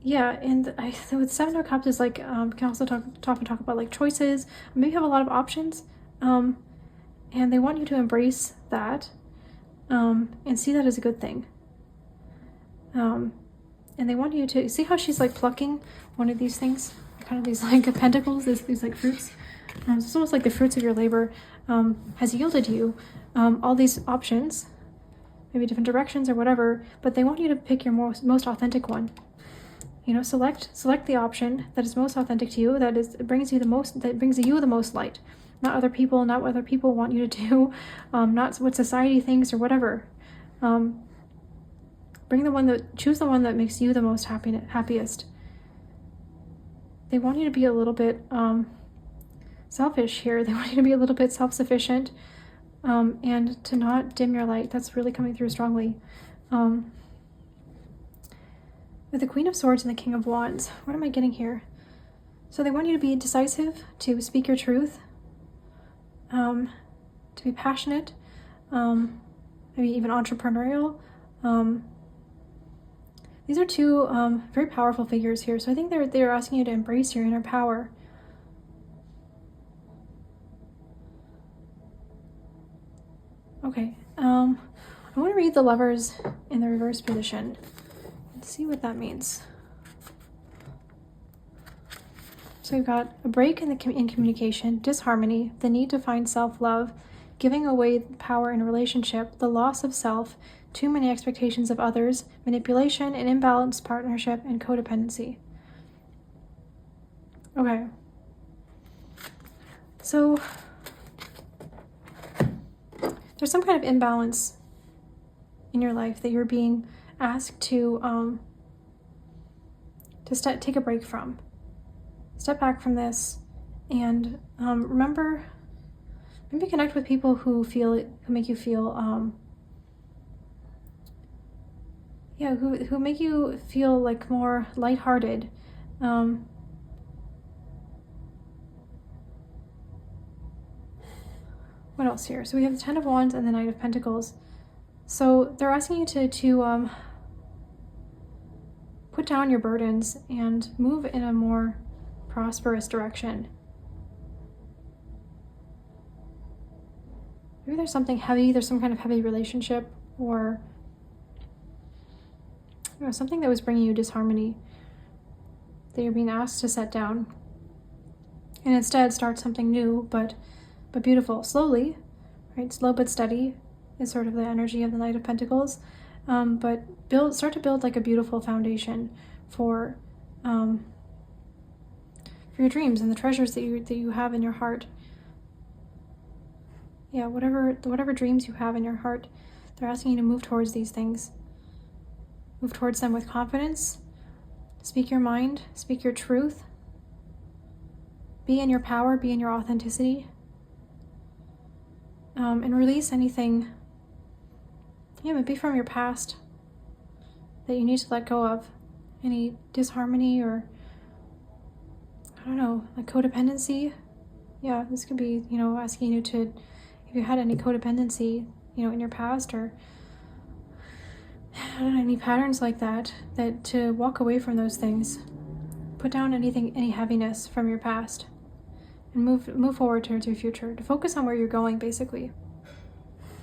Yeah, and so with 7 of Cups is like, can also talk about like choices, maybe have a lot of options, and they want you to embrace that, and see that as a good thing. And they want you to see how she's like plucking one of these things, kind of these like pentacles, these like fruits. It's almost like the fruits of your labor has yielded you all these options, maybe different directions or whatever, but they want you to pick your most authentic one. Select the option that is most authentic to you, that brings you the most light, not other people, not what other people want you to do, not what society thinks or whatever. Choose the one that makes you the most happiest. They want you to be a little bit selfish here. They want you to be a little bit self-sufficient, and to not dim your light. That's really coming through strongly. With the Queen of Swords and the King of Wands, what am I getting here? So they want you to be decisive, to speak your truth, to be passionate, maybe even entrepreneurial. These are two very powerful figures here. So I think they're asking you to embrace your inner power. Okay, I want to read the Lovers in the reverse position. Let's see what that means. So we've got a break in communication, disharmony, the need to find self-love, giving away power in a relationship, the loss of self, too many expectations of others, manipulation, an imbalanced partnership, and codependency. Okay. So there's some kind of imbalance in your life that you're being asked to take a break from. Step back from this and remember, maybe connect with people who make you feel who make you feel like more lighthearted. What else here? So we have the Ten of Wands and the Knight of Pentacles. So they're asking you to put down your burdens and move in a more prosperous direction. Maybe there's something heavy, there's some kind of heavy relationship, or something that was bringing you disharmony that you're being asked to set down, and instead start something new, but beautiful, slowly, right? Slow but steady is sort of the energy of the Knight of Pentacles, but start to build like a beautiful foundation for your dreams and the treasures that you have in your heart. Yeah, whatever dreams you have in your heart, they're asking you to move towards these things. Move towards them with confidence. Speak your mind, speak your truth. Be in your power, be in your authenticity. And release anything, maybe from your past that you need to let go of. Any disharmony or, I don't know, like codependency. Yeah, this could be, asking you to, if you had any codependency, in your past, or I don't know, any patterns like that to walk away from those things. Put down any heaviness from your past and move forward towards your future, to focus on where you're going, basically.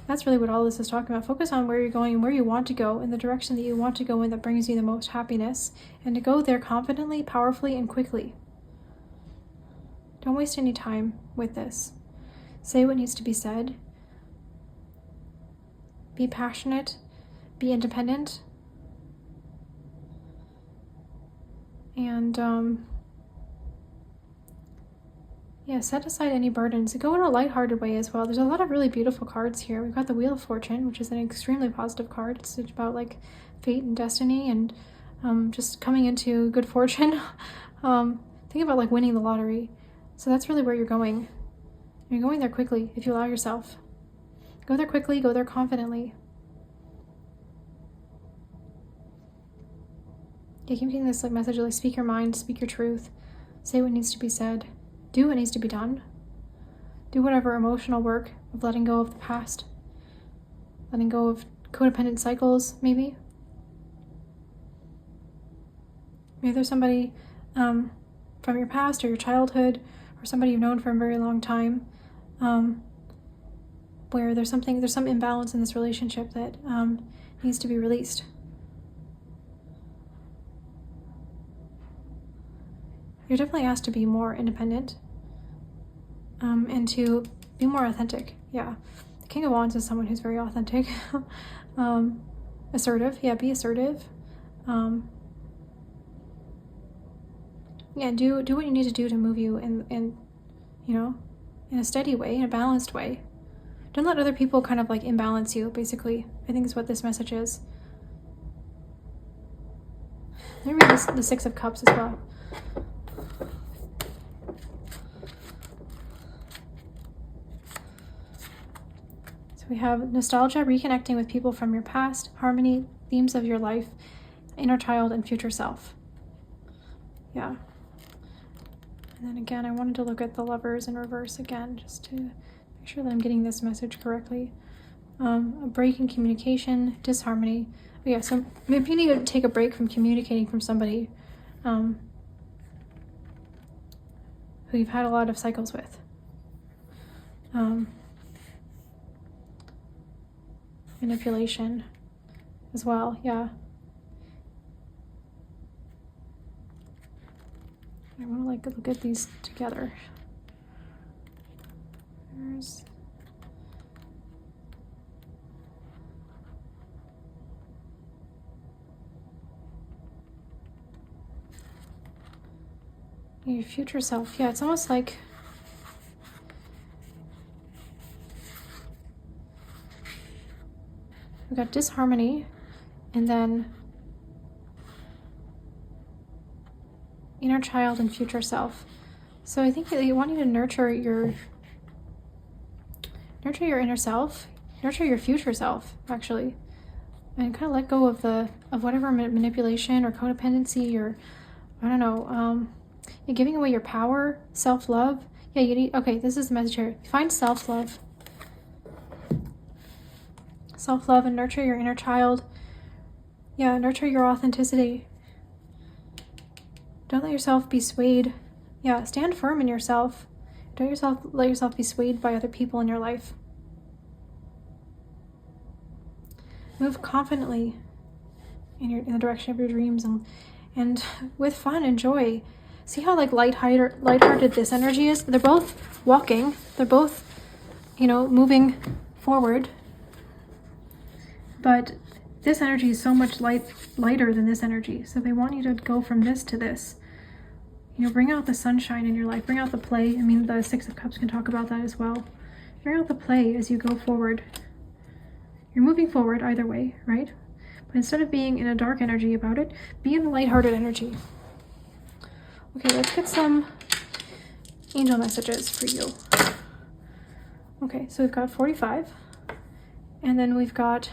That's really what all this is talking about. Focus on where you're going and where you want to go, in the direction that you want to go in that brings you the most happiness, and to go there confidently, powerfully, and quickly. Don't waste any time with this. Say what needs to be said. Be passionate. Be independent. And set aside any burdens. Go in a lighthearted way as well. There's a lot of really beautiful cards here. We've got the Wheel of Fortune, which is an extremely positive card. It's about like fate and destiny and just coming into good fortune. Think about like winning the lottery. So that's really where you're going. You're going there quickly if you allow yourself. Go there quickly, go there confidently. Yeah, keep getting this like message, like speak your mind, speak your truth, say what needs to be said. Do what needs to be done. Do whatever emotional work of letting go of the past. Letting go of codependent cycles, maybe. Maybe there's somebody from your past or your childhood, or somebody you've known for a very long time, where there's some imbalance in this relationship that needs to be released. You're definitely asked to be more independent and to be more authentic. Yeah. The King of Wands is someone who's very authentic. Assertive. Yeah, be assertive. Yeah, do what you need to do to move you in a steady way, in a balanced way. Don't let other people kind of like imbalance you, basically. I think is what this message is. Let me read the Six of Cups as well. So we have nostalgia, reconnecting with people from your past, harmony, themes of your life, inner child, and future self. Yeah. And then again, I wanted to look at the Lovers in reverse again, just to make sure that I'm getting this message correctly. A break in communication, disharmony. Oh yeah, so maybe you need to take a break from communicating from somebody who you've had a lot of cycles with. Manipulation as well, yeah. I want to like look at these together. There's your future self. Yeah, it's almost like we've got disharmony and then inner child and future self. So I think that you want you to nurture your inner self, nurture your future self, actually, and kind of let go of whatever manipulation or codependency or I don't know. You're giving away your power, self-love. Yeah, you need. Okay, this is the message here. Find self-love, and nurture your inner child. Yeah, nurture your authenticity. Don't let yourself be swayed. Yeah, stand firm in yourself. Don't let yourself be swayed by other people in your life. Move confidently in the direction of your dreams and with fun and joy. See how like lighthearted this energy is? They're both walking. They're both, moving forward. But this energy is so much lighter than this energy. So they want you to go from this to this. Bring out the sunshine in your life. Bring out the play. I mean, the Six of Cups can talk about that as well. Bring out the play as you go forward. You're moving forward either way, right? But instead of being in a dark energy about it, be in the lighthearted energy. Okay, let's get some angel messages for you. Okay, so we've got 45. And then we've got,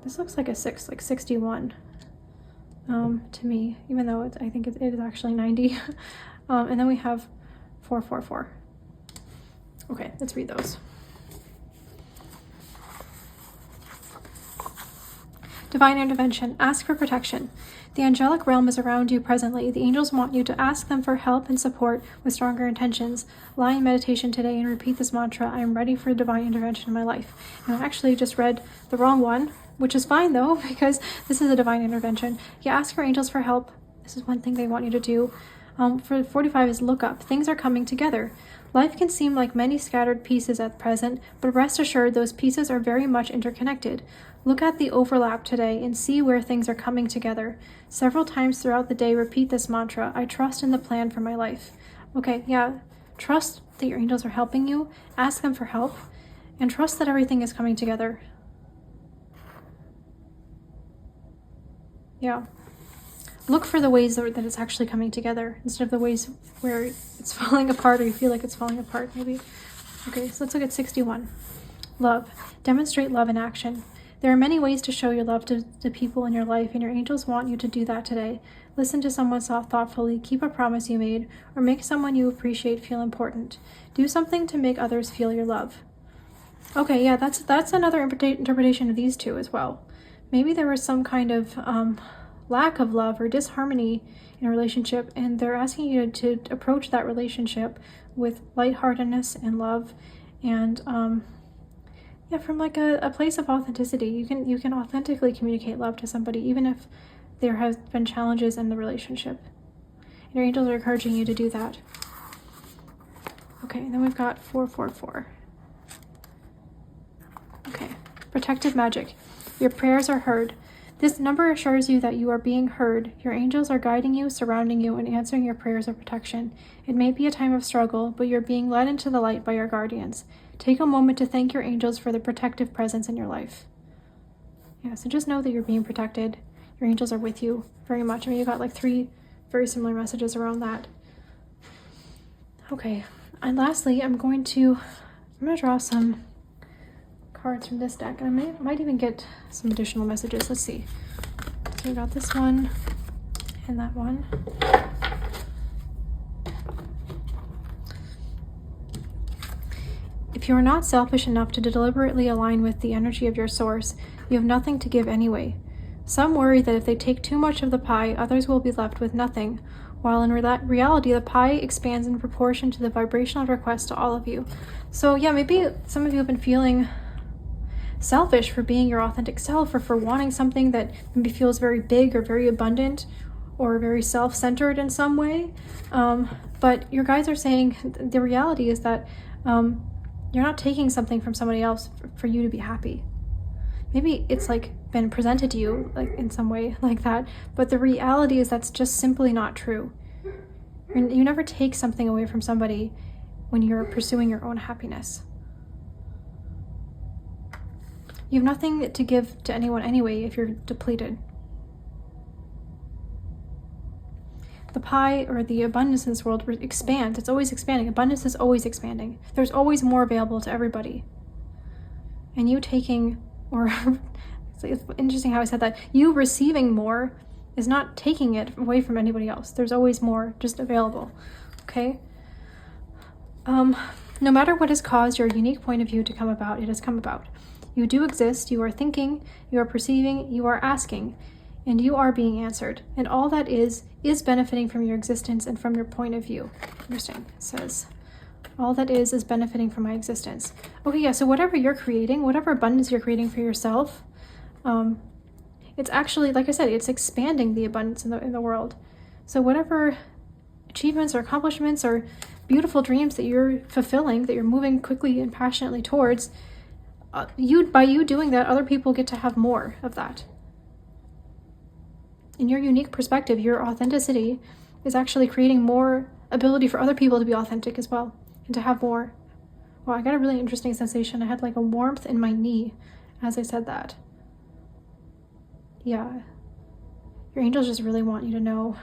this looks like a 6, like 61. To me, even though I think it is actually 90. And then we have 444. Okay, let's read those. Divine intervention. Ask for protection. The angelic realm is around you presently. The angels want you to ask them for help and support with stronger intentions. Lie in meditation today and repeat this mantra: I am ready for divine intervention in my life. And I actually just read the wrong one, which is fine though, because this is a divine intervention. You ask your angels for help. This is one thing they want you to do. For 45 is look up. Things are coming together. Life can seem like many scattered pieces at present, but rest assured those pieces are very much interconnected. Look at the overlap today and see where things are coming together. Several times throughout the day, repeat this mantra: I trust in the plan for my life. Okay, yeah, trust that your angels are helping you. Ask them for help and trust that everything is coming together. Yeah. Look for the ways that it's actually coming together instead of the ways where it's falling apart or you feel like it's falling apart, maybe. Okay, so let's look at 61. Love. Demonstrate love in action. There are many ways to show your love to people in your life, and your angels want you to do that today. Listen to someone thoughtfully, keep a promise you made, or make someone you appreciate feel important. Do something to make others feel your love. Okay, yeah, that's another interpretation of these two as well. Maybe there was some kind of lack of love or disharmony in a relationship, and they're asking you to approach that relationship with lightheartedness and love and Yeah, from like a place of authenticity. You can authentically communicate love to somebody, even if there has been challenges in the relationship. And your angels are encouraging you to do that. Okay, and then we've got 444. Okay, protective magic. Your prayers are heard. This number assures you that you are being heard. Your angels are guiding you, surrounding you, and answering your prayers of protection. It may be a time of struggle, but you're being led into the light by your guardians. Take a moment to thank your angels for the protective presence in your life. Yeah, so just know that you're being protected. Your angels are with you very much. I mean, you got like 3 very similar messages around that. Okay, and lastly, I'm going to draw some cards from this deck, and I might even get some additional messages. Let's see. So we got this one and that one. If you are not selfish enough to deliberately align with the energy of your source, you have nothing to give anyway. Some worry that if they take too much of the pie, others will be left with nothing, while in reality, the pie expands in proportion to the vibrational request to all of you. So yeah, maybe some of you have been feeling selfish for being your authentic self, or for wanting something that maybe feels very big or very abundant or very self-centered in some way. But your guides are saying the reality is that you're not taking something from somebody else for you to be happy. Maybe it's like been presented to you like in some way like that, but the reality is that's just simply not true. You never take something away from somebody when you're pursuing your own happiness. You have nothing to give to anyone anyway if you're depleted. The pie or the abundance in this world expands. It's always expanding. Abundance is always expanding. There's always more available to everybody. And you taking, or it's interesting how I said that, you receiving more is not taking it away from anybody else. There's always more just available, okay? No matter what has caused your unique point of view to come about, it has come about. You do exist, you are thinking, you are perceiving, you are asking, and you are being answered. And all that is benefiting from your existence and from your point of view. Interesting. It says, all that is benefiting from my existence. Okay, yeah, so whatever you're creating, whatever abundance you're creating for yourself, it's actually, like I said, it's expanding the abundance in the world. So whatever achievements or accomplishments or beautiful dreams that you're fulfilling, that you're moving quickly and passionately towards, by you doing that, other people get to have more of that. In your unique perspective, your authenticity is actually creating more ability for other people to be authentic as well and to have more. Wow, I got a really interesting sensation. I had like a warmth in my knee as I said that. Yeah, your angels just really want you to know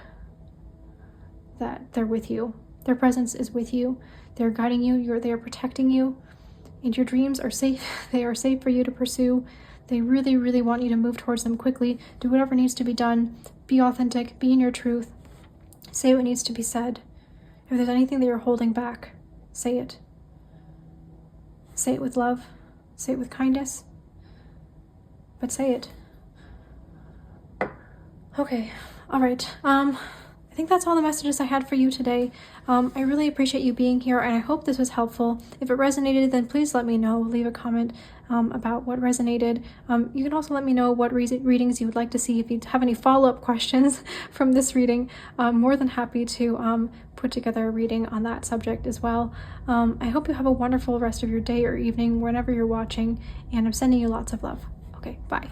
that they're with you. Their presence is with you. They're guiding you. They are protecting you. And your dreams are safe. They are safe for you to pursue. They really, really want you to move towards them quickly. Do whatever needs to be done. Be authentic. Be in your truth. Say what needs to be said. If there's anything that you're holding back, say it. Say it with love. Say it with kindness. But say it. Okay. All right. I think that's all the messages I had for you today. I really appreciate you being here, and I hope this was helpful. If it resonated, then please let me know. Leave a comment about what resonated. You can also let me know what readings you would like to see. If you have any follow-up questions from this reading, I'm more than happy to put together a reading on that subject as well. I hope you have a wonderful rest of your day or evening whenever you're watching, and I'm sending you lots of love. Okay, bye.